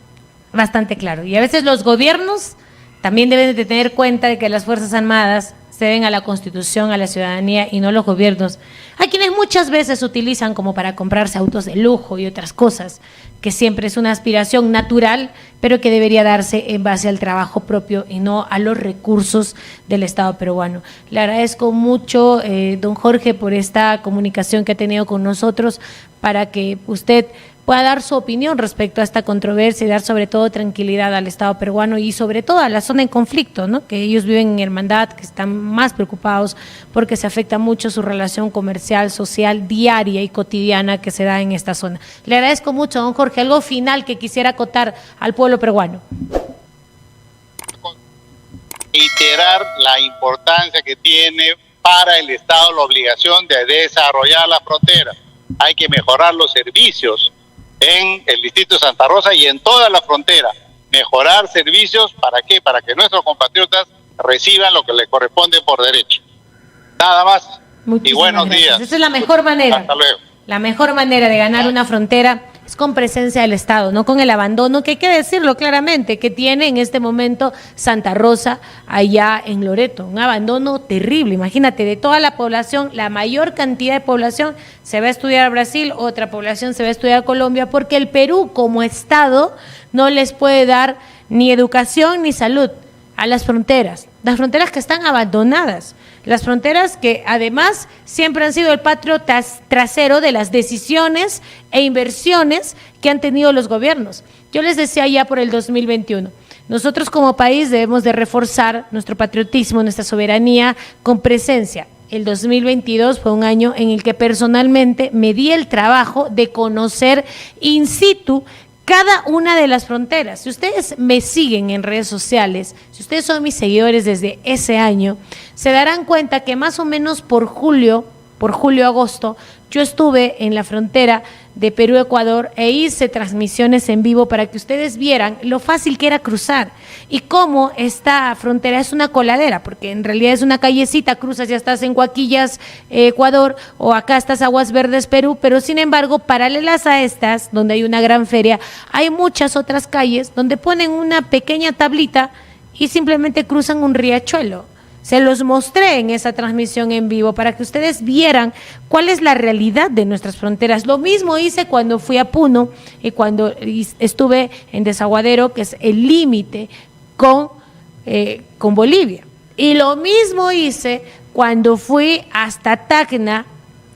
Y a veces los gobiernos también deben de tener cuenta de que las Fuerzas Armadas se deben a la Constitución, a la ciudadanía y no los gobiernos, a quienes muchas veces utilizan como para comprarse autos de lujo y otras cosas, que siempre es una aspiración natural, pero que debería darse en base al trabajo propio y no a los recursos del Estado peruano. Le agradezco mucho, don Jorge, por esta comunicación que ha tenido con nosotros para que usted pueda dar su opinión respecto a esta controversia y dar sobre todo tranquilidad al Estado peruano y sobre todo a la zona en conflicto, ¿no? Que ellos viven en hermandad, que están más preocupados porque se afecta mucho su relación comercial, social, diaria y cotidiana que se da en esta zona. Le agradezco mucho, don Jorge. Algo final que quisiera acotar al pueblo peruano. Reiterar la importancia que tiene para el Estado la obligación de desarrollar la frontera. Hay que mejorar los servicios en el distrito de Santa Rosa y en toda la frontera. Mejorar servicios, ¿para qué? Para que nuestros compatriotas reciban lo que les corresponde por derecho. Nada más. Muchísimas y buenos gracias. días. Esa es la mejor manera. Hasta luego. La mejor manera de ganar una frontera es con presencia del Estado, no con el abandono, que hay que decirlo claramente, que tiene en este momento Santa Rosa allá en Loreto. Un abandono terrible. Imagínate, de toda la población, la mayor cantidad de población se va a estudiar a Brasil, otra población se va a estudiar a Colombia, porque el Perú como Estado no les puede dar ni educación ni salud a las fronteras que están abandonadas. Las fronteras que además siempre han sido el patio trasero de las decisiones e inversiones que han tenido los gobiernos. Yo les decía ya por el 2021, nosotros como país debemos de reforzar nuestro patriotismo, nuestra soberanía con presencia. El 2022 fue un año en el que personalmente me di el trabajo de conocer in situ cada una de las fronteras. Si ustedes me siguen en redes sociales, si ustedes son mis seguidores desde ese año, se darán cuenta que más o menos por julio, agosto, yo estuve en la frontera de Perú-Ecuador e hice transmisiones en vivo para que ustedes vieran lo fácil que era cruzar y cómo esta frontera es una coladera, porque en realidad es una callecita, cruzas, ya estás en Huaquillas, Ecuador, o acá estás Aguas Verdes, Perú, pero sin embargo, paralelas a estas, donde hay una gran feria, hay muchas otras calles donde ponen una pequeña tablita y simplemente cruzan un riachuelo. Se los mostré en esa transmisión en vivo para que ustedes vieran cuál es la realidad de nuestras fronteras. Lo mismo hice cuando fui a Puno y cuando estuve en Desaguadero, que es el límite con Bolivia. Y lo mismo hice cuando fui hasta Tacna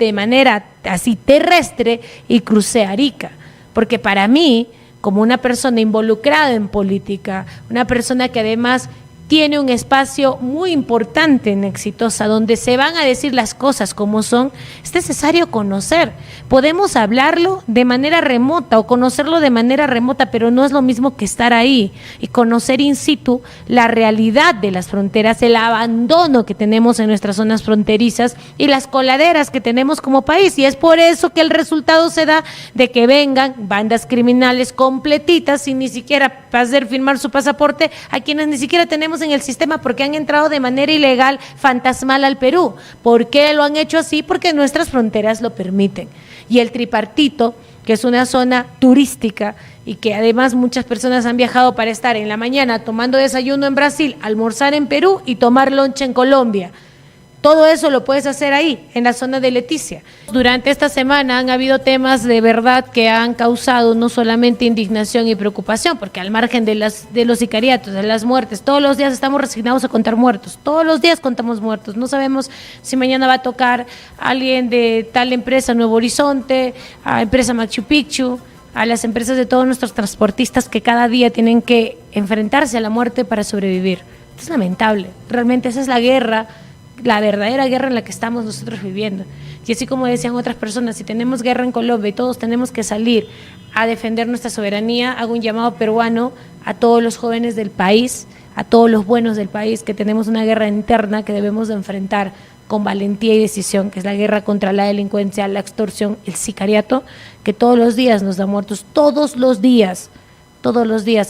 de manera así terrestre y crucé Arica. Porque para mí, como una persona involucrada en política, una persona que además tiene un espacio muy importante en Exitosa, donde se van a decir las cosas como son, es necesario conocer. Podemos hablarlo de manera remota o conocerlo de manera remota, pero no es lo mismo que estar ahí y conocer in situ la realidad de las fronteras, el abandono que tenemos en nuestras zonas fronterizas y las coladeras que tenemos como país. Y es por eso que el resultado se da de que vengan bandas criminales completitas sin ni siquiera hacer firmar su pasaporte a quienes ni siquiera tenemos en el sistema porque han entrado de manera ilegal, fantasmal al Perú. ¿Por qué lo han hecho así? Porque nuestras fronteras lo permiten. Y el tripartito, que es una zona turística y que además muchas personas han viajado para estar en la mañana tomando desayuno en Brasil, almorzar en Perú y tomar lonche en Colombia. Todo eso lo puedes hacer ahí, en la zona de Leticia. Durante esta semana han habido temas de verdad que han causado no solamente indignación y preocupación, porque al margen de los sicariatos, de las muertes, todos los días estamos resignados a contar muertos. Todos los días contamos muertos. No sabemos si mañana va a tocar alguien de tal empresa Nuevo Horizonte, a empresa Machu Picchu, a las empresas de todos nuestros transportistas que cada día tienen que enfrentarse a la muerte para sobrevivir. Es lamentable. Realmente esa es la guerra, la verdadera guerra en la que estamos nosotros viviendo. Y así como decían otras personas, si tenemos guerra en Colombia y todos tenemos que salir a defender nuestra soberanía, hago un llamado peruano a todos los jóvenes del país, a todos los buenos del país, que tenemos una guerra interna que debemos de enfrentar con valentía y decisión, que es la guerra contra la delincuencia, la extorsión, el sicariato, que todos los días nos da muertos, todos los días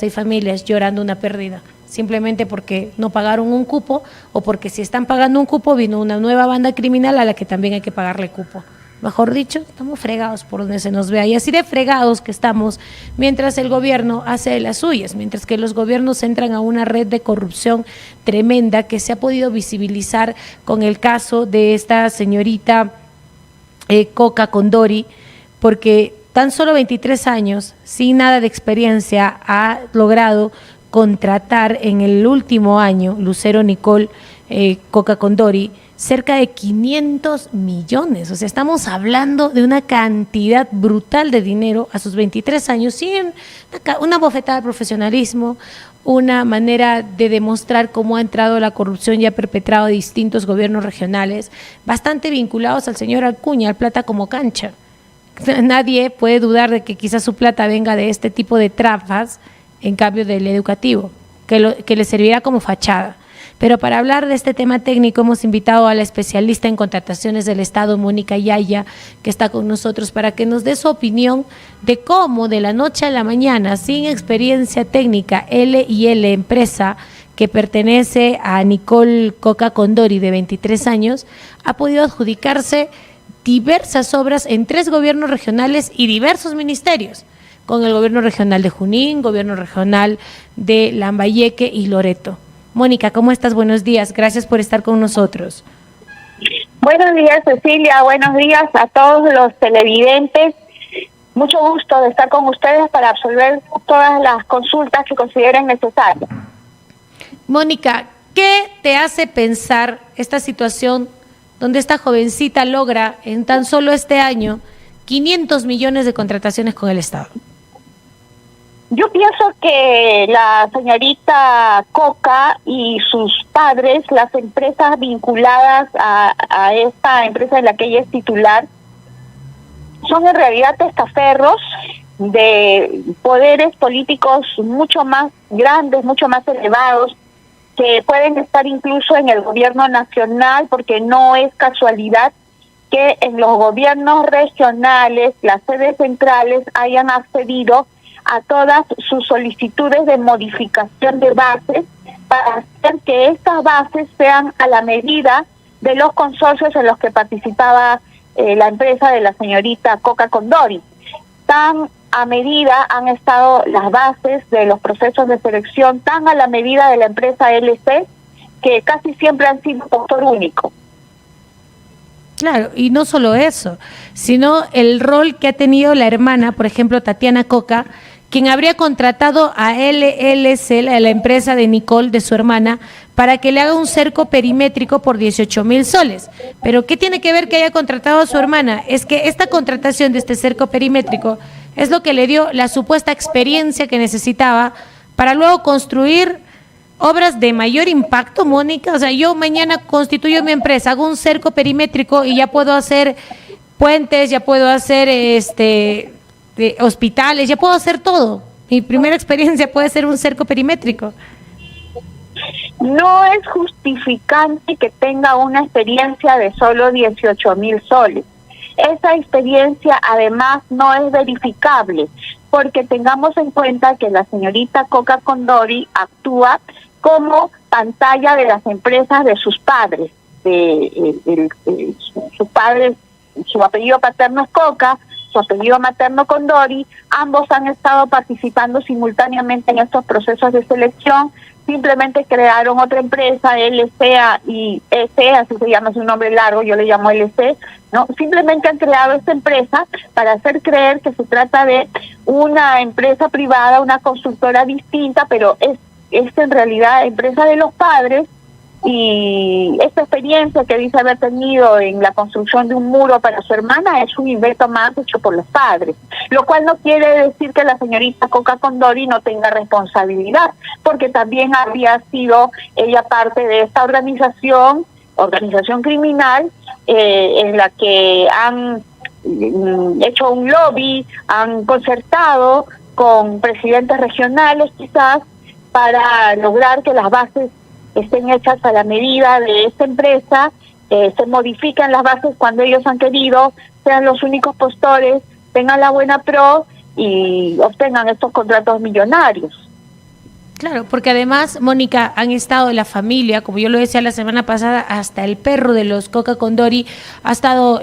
hay familias llorando una pérdida. simplemente porque no pagaron un cupo o porque si están pagando un cupo vino una nueva banda criminal a la que también hay que pagarle cupo. Mejor dicho, estamos fregados por donde se nos vea y así de fregados que estamos mientras el gobierno hace de las suyas, mientras que los gobiernos entran a una red de corrupción tremenda que se ha podido visibilizar con el caso de esta señorita Coca Condori, porque tan solo 23 años, sin nada de experiencia, ha logrado contratar en el último año, Lucero Nicole Coca Condori, cerca de 500 millones. O sea, estamos hablando de una cantidad brutal de dinero a sus 23 años, sin una bofetada de profesionalismo, una manera de demostrar cómo ha entrado la corrupción y ha perpetrado distintos gobiernos regionales, bastante vinculados al señor Acuña, al plata como cancha. Nadie puede dudar de que quizás su plata venga de este tipo de trabas, en cambio del educativo, que le servirá como fachada. Pero para hablar de este tema técnico hemos invitado a la especialista en contrataciones del Estado, Mónica Yaya, que está con nosotros para que nos dé su opinión de cómo de la noche a la mañana, sin experiencia técnica, L&L, empresa que pertenece a Nicole Coca Condori, de 23 años, ha podido adjudicarse diversas obras en 3 gobiernos regionales y diversos ministerios, con el gobierno regional de Junín, gobierno regional de Lambayeque y Loreto. Mónica, ¿cómo estás? Buenos días, gracias por estar con nosotros. Buenos días, Cecilia, buenos días a todos los televidentes. Mucho gusto de estar con ustedes para absolver todas las consultas que consideren necesarias. Mónica, ¿qué te hace pensar esta situación donde esta jovencita logra en tan solo este año 500 millones de contrataciones con el Estado? Yo pienso que la señorita Coca y sus padres, las empresas vinculadas a esta empresa en la que ella es titular, son en realidad testaferros de poderes políticos mucho más grandes, mucho más elevados, que pueden estar incluso en el gobierno nacional, porque no es casualidad que en los gobiernos regionales, las sedes centrales hayan accedido a todas sus solicitudes de modificación de bases para hacer que estas bases sean a la medida de los consorcios en los que participaba la empresa de la señorita Coca Condori. Tan a medida han estado las bases de los procesos de selección, tan a la medida de la empresa LC, que casi siempre han sido postor único. Claro, y no solo eso, sino el rol que ha tenido la hermana, por ejemplo, Tatiana Coca, quien habría contratado a LLC, la empresa de Nicole, de su hermana, para que le haga un cerco perimétrico por 18,000 soles. Pero ¿qué tiene que ver que haya contratado a su hermana? Es que esta contratación de este cerco perimétrico es lo que le dio la supuesta experiencia que necesitaba para luego construir obras de mayor impacto, Mónica. O sea, yo mañana constituyo mi empresa, hago un cerco perimétrico y ya puedo hacer puentes, ya puedo hacer hospitales, ya puedo hacer todo. Mi primera experiencia puede ser un cerco perimétrico. No es justificante que tenga una experiencia de solo 18,000 soles. Esa experiencia además no es verificable, porque tengamos en cuenta que la señorita Coca Condori actúa como pantalla de las empresas de sus padres. Sus padres, su apellido paterno es Coca, su apellido materno Condori, ambos han estado participando simultáneamente en estos procesos de selección. Simplemente crearon otra empresa, LCA y EC, así se llama, es un nombre largo, yo le llamo LC, ¿no? Simplemente han creado esta empresa para hacer creer que se trata de una empresa privada, una consultora distinta, pero es en realidad empresa de los padres. Y esta experiencia que dice haber tenido en la construcción de un muro para su hermana es un invento más hecho por los padres, lo cual no quiere decir que la señorita Coca Condori no tenga responsabilidad, porque también había sido ella parte de esta organización criminal en la que han hecho un lobby, han concertado con presidentes regionales quizás para lograr que las bases estén hechas a la medida de esta empresa, se modifican las bases cuando ellos han querido, sean los únicos postores, tengan la buena pro y obtengan estos contratos millonarios. Claro, porque además, Mónica, han estado la familia, como yo lo decía la semana pasada, hasta el perro de los Coca Condori ha estado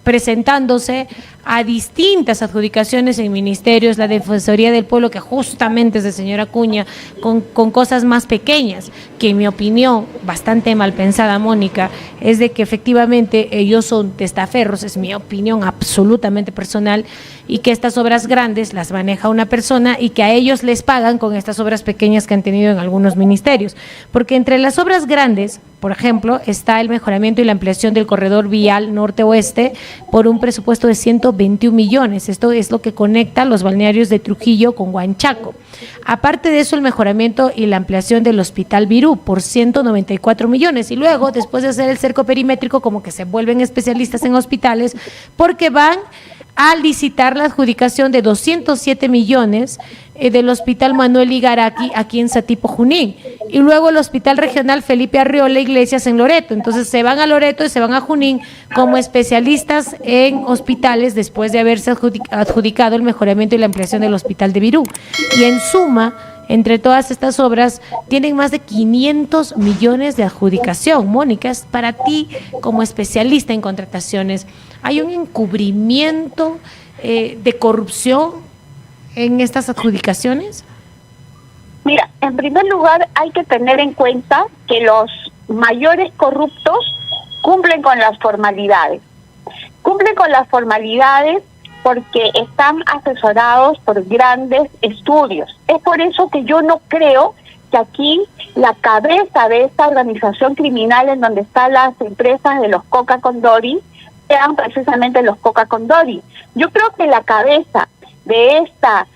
presentándose a distintas adjudicaciones en ministerios, la Defensoría del Pueblo, que justamente es de señora Acuña, con cosas más pequeñas, que en mi opinión, bastante mal pensada, Mónica, es de que efectivamente ellos son testaferros, es mi opinión absolutamente personal, y que estas obras grandes las maneja una persona y que a ellos les pagan con estas obras pequeñas que han tenido en algunos ministerios. Porque entre las obras grandes, por ejemplo, está el mejoramiento y la ampliación del corredor vial norte-oeste por un presupuesto de 121 millones. Esto es lo que conecta los balnearios de Trujillo con Huanchaco. Aparte de eso, el mejoramiento y la ampliación del Hospital Virú por 194 millones. Y luego, después de hacer el cerco perimétrico, como que se vuelven especialistas en hospitales, porque van a licitar la adjudicación de 207 millones del Hospital Manuel Igaraqui aquí en Satipo, Junín, y luego el Hospital Regional Felipe Arriola Iglesias en Loreto. Entonces se van a Loreto y se van a Junín como especialistas en hospitales después de haberse adjudicado el mejoramiento y la ampliación del Hospital de Virú. Y en suma, entre todas estas obras, tienen más de 500 millones de adjudicación. Mónica, es para ti como especialista en contrataciones, ¿hay un encubrimiento de corrupción en estas adjudicaciones? Mira, en primer lugar hay que tener en cuenta que los mayores corruptos cumplen con las formalidades. Cumplen con las formalidades porque están asesorados por grandes estudios. Es por eso que yo no creo que aquí la cabeza de esta organización criminal en donde están las empresas de los Coca Condori sean precisamente los Coca Condori. Yo creo que la cabeza de esta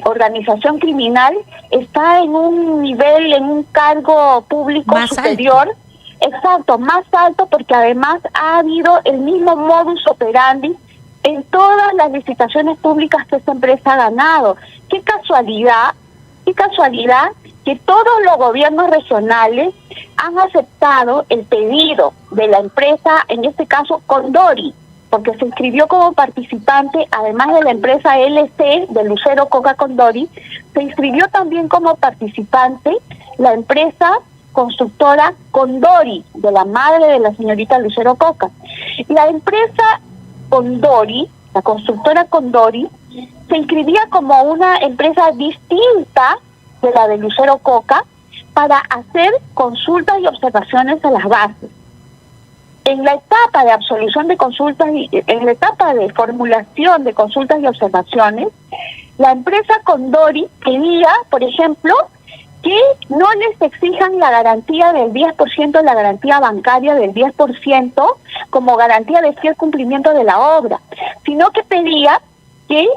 organización criminal está en un nivel, en un cargo público más superior. Alto. Exacto, más alto, porque además ha habido el mismo modus operandi en todas las licitaciones públicas que esta empresa ha ganado. Qué casualidad que todos los gobiernos regionales han aceptado el pedido de la empresa, en este caso Condori, porque se inscribió como participante, además de la empresa LC de Lucero Coca Condori, se inscribió también como participante la empresa constructora Condori, de la madre de la señorita Lucero Coca. La empresa Condori, la constructora Condori, se inscribía como una empresa distinta de la de Lucero Coca para hacer consultas y observaciones a las bases. En la etapa de absolución de consultas y en la etapa de formulación de consultas y observaciones, la empresa Condori pedía, por ejemplo, que no les exijan la garantía del 10%, la garantía bancaria del 10% como garantía de fiel cumplimiento de la obra, sino que pedía que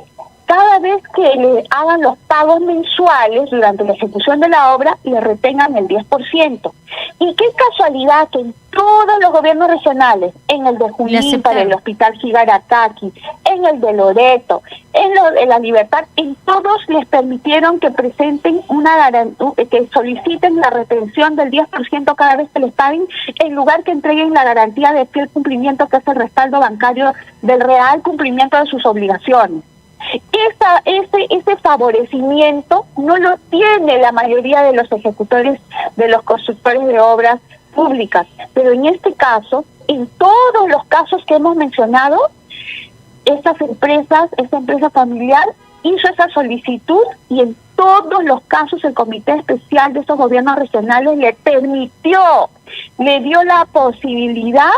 cada vez que le hagan los pagos mensuales durante la ejecución de la obra, le retengan el 10%. Y qué casualidad que en todos los gobiernos regionales, en el de Junín para el Hospital Higarataki, en el de Loreto, en la Libertad, en todos les permitieron que presenten que soliciten la retención del 10% cada vez que les paguen, en lugar que entreguen la garantía de fiel cumplimiento, que es el respaldo bancario del real cumplimiento de sus obligaciones. Ese favorecimiento no lo tiene la mayoría de los ejecutores, de los constructores de obras públicas, pero en este caso, en todos los casos que hemos mencionado, esta empresa familiar hizo esa solicitud y en todos los casos el Comité Especial de estos gobiernos regionales le permitió, le dio la posibilidad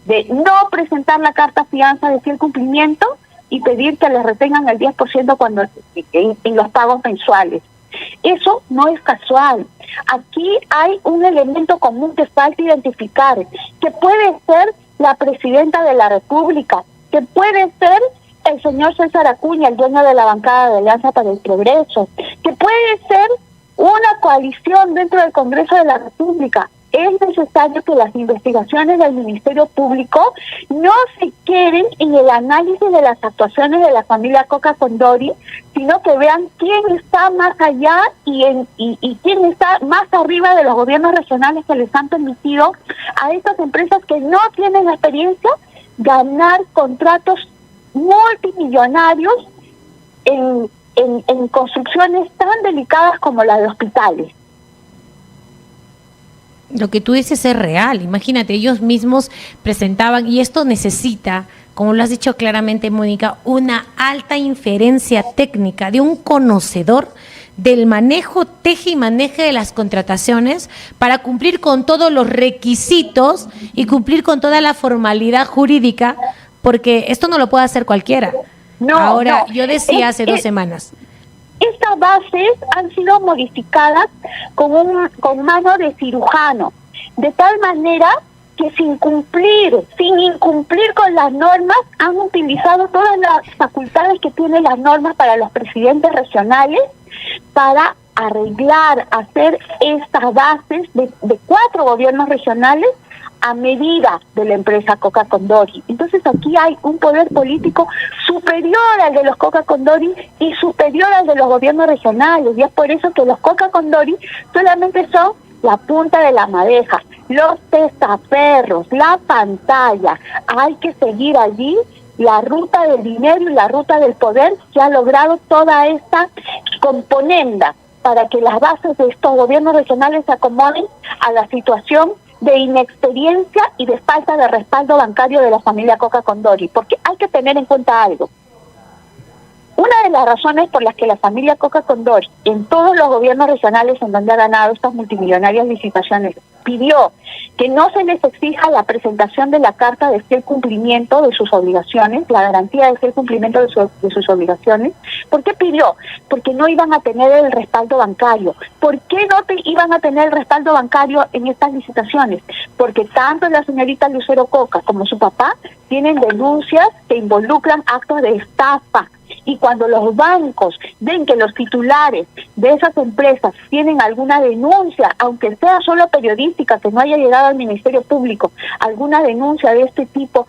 de no presentar la carta fianza de fiel cumplimiento y pedir que les retengan el 10% cuando en los pagos mensuales. Eso no es casual. Aquí hay un elemento común que falta identificar, que puede ser la presidenta de la República, que puede ser el señor César Acuña, el dueño de la bancada de Alianza para el Progreso, que puede ser una coalición dentro del Congreso de la República. Es necesario que las investigaciones del Ministerio Público no se queden en el análisis de las actuaciones de la familia Coca Condori, sino que vean quién está más allá y quién está más arriba de los gobiernos regionales que les han permitido a estas empresas que no tienen experiencia ganar contratos multimillonarios en en construcciones tan delicadas como la de hospitales. Lo que tú dices es real. Imagínate, ellos mismos presentaban, y esto necesita, como lo has dicho claramente, Mónica, una alta inferencia técnica de un conocedor del manejo, teje y maneje de las contrataciones para cumplir con todos los requisitos y cumplir con toda la formalidad jurídica, porque esto no lo puede hacer cualquiera. No, Ahora, no. yo decía hace 2 semanas. Estas bases han sido modificadas con mano de cirujano, de tal manera que sin incumplir con las normas, han utilizado todas las facultades que tienen las normas para los presidentes regionales para arreglar, hacer estas bases de 4 gobiernos regionales a medida de la empresa Coca Condori. Entonces aquí hay un poder político superior al de los Coca Condori y superior al de los gobiernos regionales, y es por eso que los Coca Condori solamente son la punta de la madeja, los testaferros, la pantalla. Hay que seguir allí la ruta del dinero y la ruta del poder que ha logrado toda esta componenda para que las bases de estos gobiernos regionales se acomoden a la situación de inexperiencia y de falta de respaldo bancario de la familia Coca Condori, porque hay que tener en cuenta algo. Una de las razones por las que la familia Coca Condori, en todos los gobiernos regionales en donde ha ganado estas multimillonarias licitaciones, pidió que no se les exija la presentación de la carta de fiel cumplimiento de sus obligaciones, la garantía de fiel cumplimiento de sus obligaciones. ¿Por qué pidió? Porque no iban a tener el respaldo bancario. ¿Por qué no iban a tener el respaldo bancario en estas licitaciones? Porque tanto la señorita Lucero Coca como su papá tienen denuncias que involucran actos de estafa. Y cuando los bancos ven que los titulares de esas empresas tienen alguna denuncia, aunque sea solo periodística, que no haya llegado al Ministerio Público, alguna denuncia de este tipo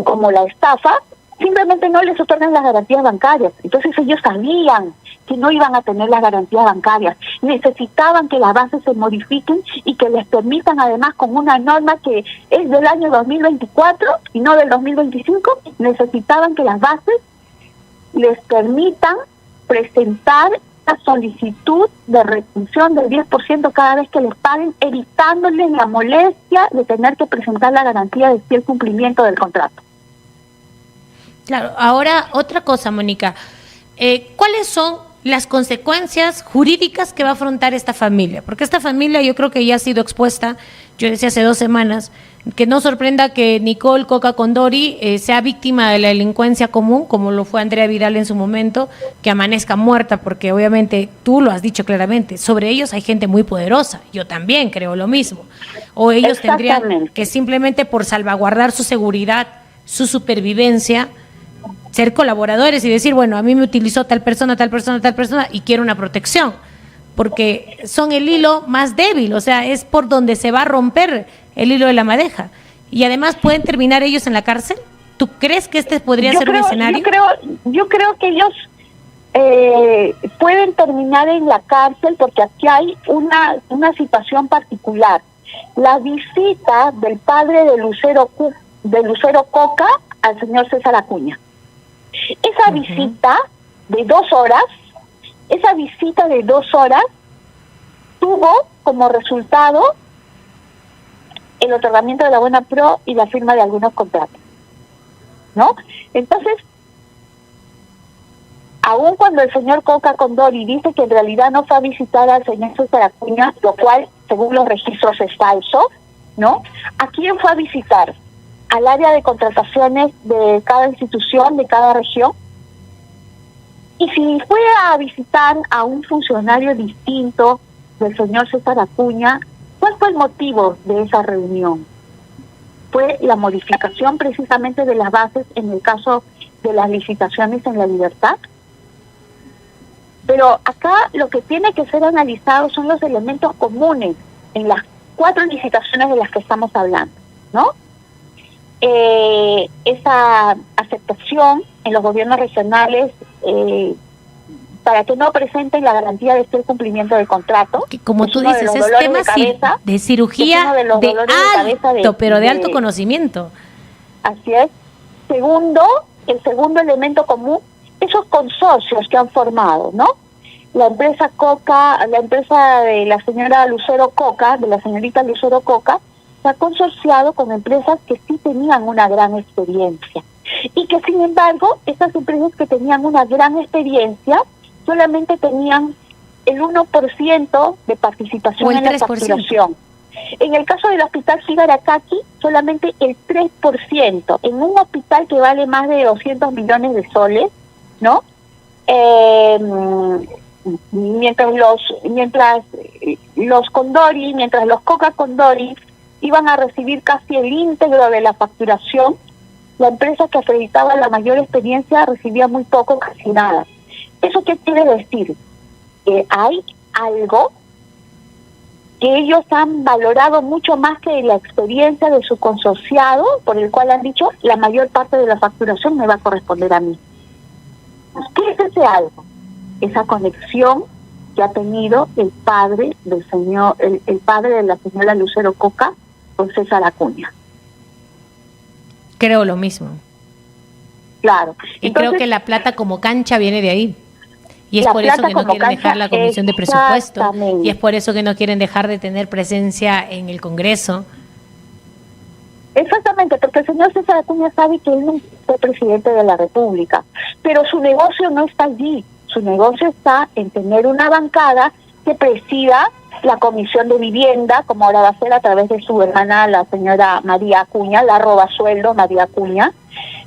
como la estafa, simplemente no les otorgan las garantías bancarias. Entonces ellos sabían que no iban a tener las garantías bancarias, necesitaban que las bases se modifiquen y que les permitan, además con una norma que es del año 2024 y no del 2025, necesitaban que las bases les permitan presentar la solicitud de retención del 10% cada vez que les paguen, evitándoles la molestia de tener que presentar la garantía de fiel cumplimiento del contrato. Claro, ahora otra cosa, Mónica. ¿Cuáles son las consecuencias jurídicas que va a afrontar esta familia? Porque esta familia yo creo que ya ha sido expuesta, yo decía hace 2 semanas, que no sorprenda que Nicole Coca Condori sea víctima de la delincuencia común, como lo fue Andrea Vidal en su momento, que amanezca muerta, porque obviamente tú lo has dicho claramente, sobre ellos hay gente muy poderosa, yo también creo lo mismo, o ellos tendrían que simplemente por salvaguardar su seguridad, su supervivencia, ser colaboradores y decir, bueno, a mí me utilizó tal persona y quiero una protección, porque son el hilo más débil, o sea, es por donde se va a romper el hilo de la madeja. Y además, ¿pueden terminar ellos en la cárcel? ¿Tú crees que este podría ser un escenario? Yo creo que ellos pueden terminar en la cárcel porque aquí hay una situación particular. La visita del padre de Lucero Coca al señor César Acuña. Esa visita de 2 horas, tuvo como resultado el otorgamiento de la buena pro y la firma de algunos contratos, ¿no? Entonces, aun cuando el señor Coca Condori dice que en realidad no fue a visitar al señor César Acuña, lo cual, según los registros, es falso, ¿no? ¿A quién fue a visitar? Al área de contrataciones de cada institución, de cada región. Y si fue a visitar a un funcionario distinto del señor César Acuña, ¿cuál fue el motivo de esa reunión? Fue la modificación precisamente de las bases en el caso de las licitaciones en La Libertad. Pero acá lo que tiene que ser analizado son los elementos comunes en las 4 licitaciones de las que estamos hablando, ¿no? Esa aceptación en los gobiernos regionales para que no presenten la garantía de este cumplimiento del contrato. Que como tú dices, es tema de cirugía de alto conocimiento. Así es. El segundo elemento común esos consorcios que han formado, ¿no? La empresa Coca, la empresa de la señora Lucero Coca, de la señorita Lucero Coca, se ha consorciado con empresas que sí tenían una gran experiencia. Y que sin embargo, esas empresas que tenían una gran experiencia solamente tenían el 1% de participación en la 3%. facturación. En el caso del hospital Higaracaki, solamente el 3%. En un hospital que vale más de 200 millones de soles, ¿no? Mientras los Condori, mientras los Coca Condori iban a recibir casi el íntegro de la facturación, la empresa que acreditaba la mayor experiencia recibía muy poco, casi nada. ¿Eso qué quiere decir? Que hay algo que ellos han valorado mucho más que la experiencia de su consorciado, por el cual han dicho la mayor parte de la facturación me va a corresponder a mí. ¿Qué es ese algo? Esa conexión que ha tenido el padre del señor, el padre de la señora Lucero Coca con César Acuña. Creo lo mismo. Claro. Y Entonces, creo que la plata como cancha viene de ahí. Y es la por eso plata que no como quieren dejar la cancha, comisión de presupuesto. exactamente. Y es por eso que no quieren dejar de tener presencia en el Congreso. Exactamente, porque el señor César Acuña sabe que él no es presidente de la República, pero su negocio no está allí. Su negocio está en tener una bancada que presida la Comisión de Vivienda, como ahora va a ser a través de su hermana, la señora María Acuña, la robasueldo María Acuña,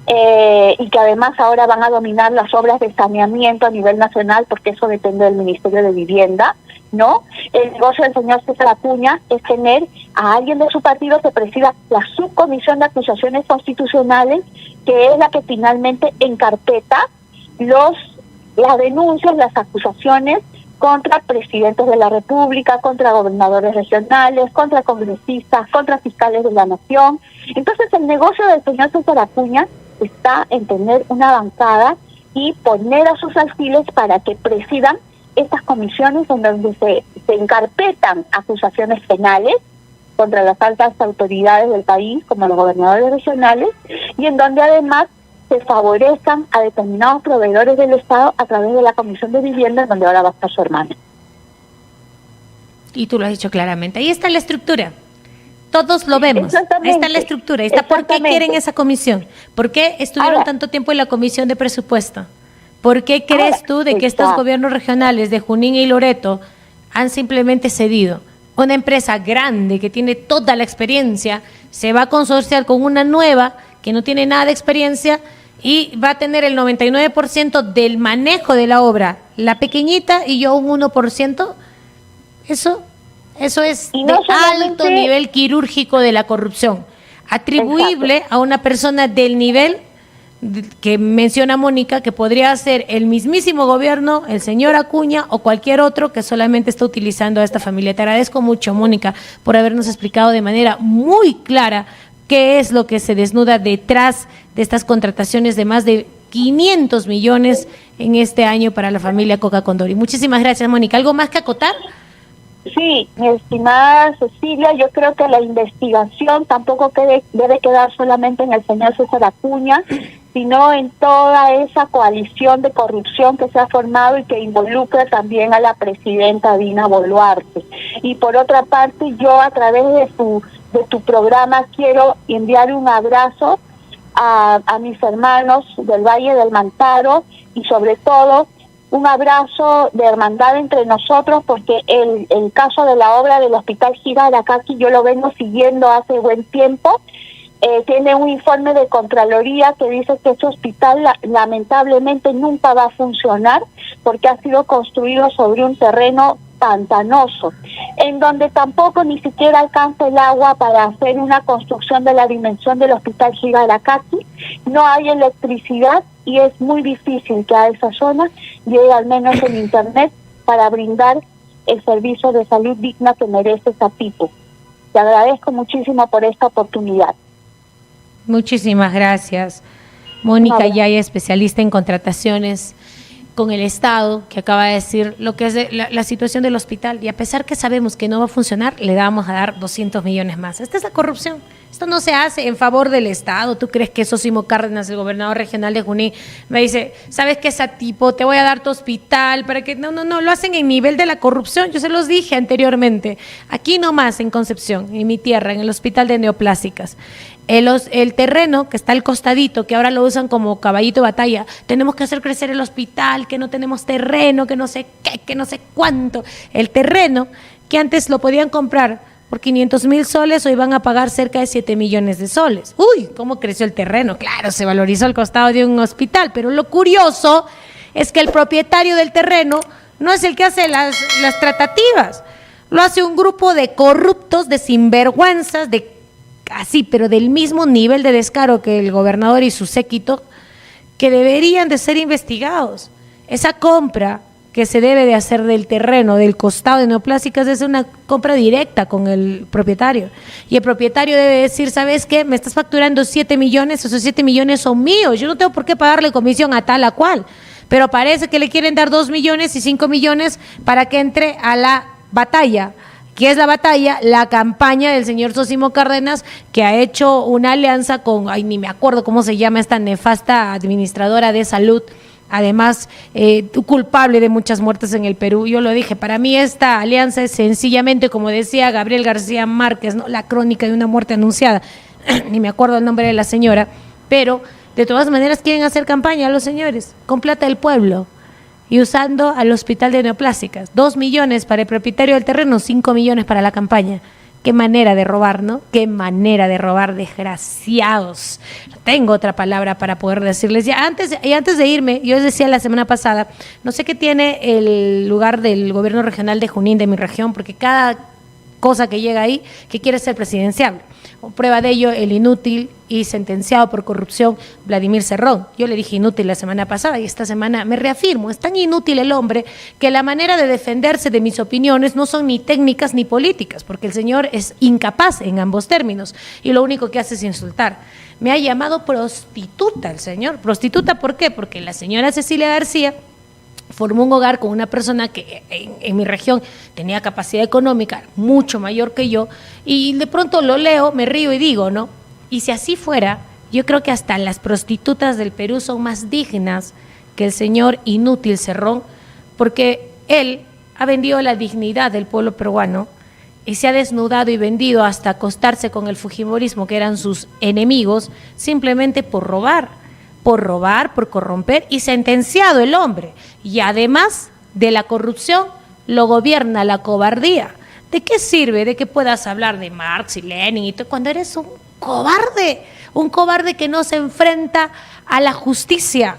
y que además ahora van a dominar las obras de saneamiento a nivel nacional, porque eso depende del Ministerio de Vivienda, ¿no? El negocio del señor César Acuña es tener a alguien de su partido que presida la subcomisión de acusaciones constitucionales, que es la que finalmente encarpeta las denuncias, las acusaciones contra presidentes de la República, contra gobernadores regionales, contra congresistas, contra fiscales de la nación. Entonces el negocio del señor César Acuña está en tener una bancada y poner a sus alfiles para que presidan estas comisiones en donde se encarpetan acusaciones penales contra las altas autoridades del país, como los gobernadores regionales, y en donde además se favorezcan a determinados proveedores del Estado a través de la Comisión de Vivienda, en donde ahora va a estar su hermana. Y tú lo has dicho claramente. Ahí está la estructura. Todos lo vemos. Ahí está la estructura. Ahí está por qué quieren esa comisión. ¿Por qué estuvieron Ahora, tanto tiempo en la comisión de presupuesto? ¿Por qué crees ahora, tú de que estos gobiernos regionales de Junín y Loreto han simplemente cedido? Una empresa grande que tiene toda la experiencia se va a consorciar con una nueva que no tiene nada de experiencia y va a tener el 99% del manejo de la obra, la pequeñita y yo un 1%. Eso es Y no de solamente alto nivel quirúrgico de la corrupción, atribuible a una persona del nivel que menciona Mónica, que podría ser el mismísimo gobierno, el señor Acuña o cualquier otro que solamente está utilizando a esta familia. Te agradezco mucho, Mónica, por habernos explicado de manera muy clara qué es lo que se desnuda detrás de estas contrataciones de más de 500 millones en este año para la familia Coca Condori. Muchísimas gracias, Mónica. ¿Algo más que acotar? Sí, mi estimada Cecilia, yo creo que la investigación tampoco debe quedar solamente en el señor César Acuña, sino en toda esa coalición de corrupción que se ha formado y que involucra también a la presidenta Dina Boluarte. Y por otra parte, yo a través de tu programa quiero enviar un abrazo a mis hermanos del Valle del Mantaro y sobre todo un abrazo de hermandad entre nosotros, porque el caso de la obra del Hospital Higaracaki yo lo vengo siguiendo hace buen tiempo. Tiene un informe de Contraloría que dice que ese hospital lamentablemente nunca va a funcionar porque ha sido construido sobre un terreno pantanoso, en donde tampoco ni siquiera alcanza el agua para hacer una construcción de la dimensión del Hospital Higaracaki. No hay electricidad y es muy difícil que a esa zona llegue al menos el internet para brindar el servicio de salud digna que merece Zapipo. Te agradezco muchísimo por esta oportunidad. Muchísimas gracias. Mónica Yaya, especialista en contrataciones con el Estado, que acaba de decir lo que es la situación del hospital, y a pesar que sabemos que no va a funcionar, le vamos a dar 200 millones más. Esta es la corrupción, Esto no se hace en favor del Estado. ¿Tú crees que Sosimo Cárdenas, el gobernador regional de Junín, me dice, ¿sabes qué, esa tipo? Te voy a dar tu hospital para que... No, lo hacen en nivel de la corrupción. Yo se los dije anteriormente. Aquí nomás, en Concepción, en mi tierra, en el hospital de neoplásicas. El terreno que está al costadito, que ahora lo usan como caballito de batalla, tenemos que hacer crecer el hospital, que no tenemos terreno, que no sé qué, que no sé cuánto. El terreno que antes lo podían comprar por 500,000 soles, hoy van a pagar cerca de 7 millones de soles. Uy, ¿cómo creció el terreno? Claro, se valorizó al costado de un hospital, pero lo curioso es que el propietario del terreno no es el que hace las tratativas, lo hace un grupo de corruptos, de sinvergüenzas, así, pero del mismo nivel de descaro que el gobernador y su séquito, que deberían de ser investigados. Esa compra que se debe de hacer del terreno, del costado de neoplásicas, es una compra directa con el propietario. Y el propietario debe decir, ¿sabes qué? Me estás facturando 7 millones, esos 7 millones son míos, yo no tengo por qué pagarle comisión a tal a cual. Pero parece que le quieren dar 2 millones y 5 millones para que entre a la batalla. ¿Qué es la batalla? La campaña del señor Sosimo Cárdenas, que ha hecho una alianza con, ni me acuerdo cómo se llama esta nefasta administradora de salud, además culpable de muchas muertes en el Perú. Yo lo dije, para mí esta alianza es sencillamente, como decía Gabriel García Márquez, ¿no? La crónica de una muerte anunciada, ni me acuerdo el nombre de la señora, pero de todas maneras quieren hacer campaña a los señores, con plata del pueblo, y usando al hospital de neoplásicas. 2 millones para el propietario del terreno, 5 millones para la campaña. Qué manera de robar, ¿no? Qué manera de robar, desgraciados. No tengo otra palabra para poder decirles. Antes de irme, yo les decía la semana pasada, no sé qué tiene el lugar del gobierno regional de Junín, de mi región, porque cada cosa que llega ahí, que quiere ser presidenciable. Prueba de ello, el inútil y sentenciado por corrupción Vladimir Cerrón. Yo le dije inútil la semana pasada y esta semana me reafirmo. Es tan inútil el hombre que la manera de defenderse de mis opiniones no son ni técnicas ni políticas, porque el señor es incapaz en ambos términos y lo único que hace es insultar. Me ha llamado prostituta el señor. ¿Prostituta por qué? Porque la señora Cecilia García formó un hogar con una persona que en mi región tenía capacidad económica mucho mayor que yo, y de pronto lo leo, me río y digo, ¿no? Y si así fuera, yo creo que hasta las prostitutas del Perú son más dignas que el señor inútil Cerrón, porque él ha vendido la dignidad del pueblo peruano y se ha desnudado y vendido hasta acostarse con el fujimorismo, que eran sus enemigos, simplemente por robar, por corromper, y sentenciado el hombre. Y además de la corrupción, lo gobierna la cobardía. ¿De qué sirve de que puedas hablar de Marx y Lenin y todo, cuando eres un cobarde que no se enfrenta a la justicia?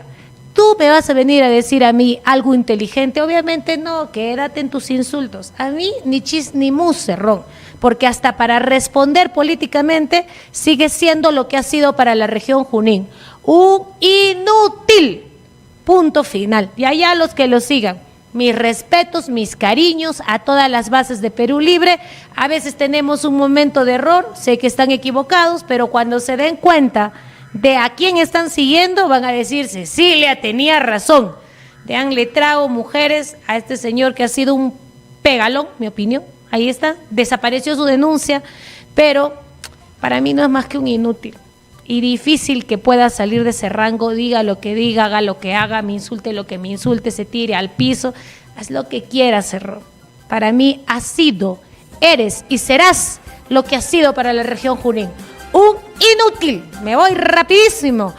¿Tú me vas a venir a decir a mí algo inteligente? Obviamente no, quédate en tus insultos. A mí ni chis ni mus, Cerrón, porque hasta para responder políticamente sigue siendo lo que ha sido para la región Junín, un inútil. Punto final. Y allá los que lo sigan. Mis respetos, mis cariños a todas las bases de Perú Libre. A veces tenemos un momento de error, sé que están equivocados, pero cuando se den cuenta de a quién están siguiendo, van a decir, Cecilia tenía razón. Déanle trago, mujeres, a este señor que ha sido un pegalón, mi opinión. Ahí está, desapareció su denuncia, pero para mí no es más que un inútil. Y difícil que pueda salir de ese rango, diga lo que diga, haga lo que haga, me insulte lo que me insulte, se tire al piso, haz lo que quieras, Cerrón. Para mí has sido, eres y serás lo que has sido para la región Junín. Un inútil. Me voy rapidísimo.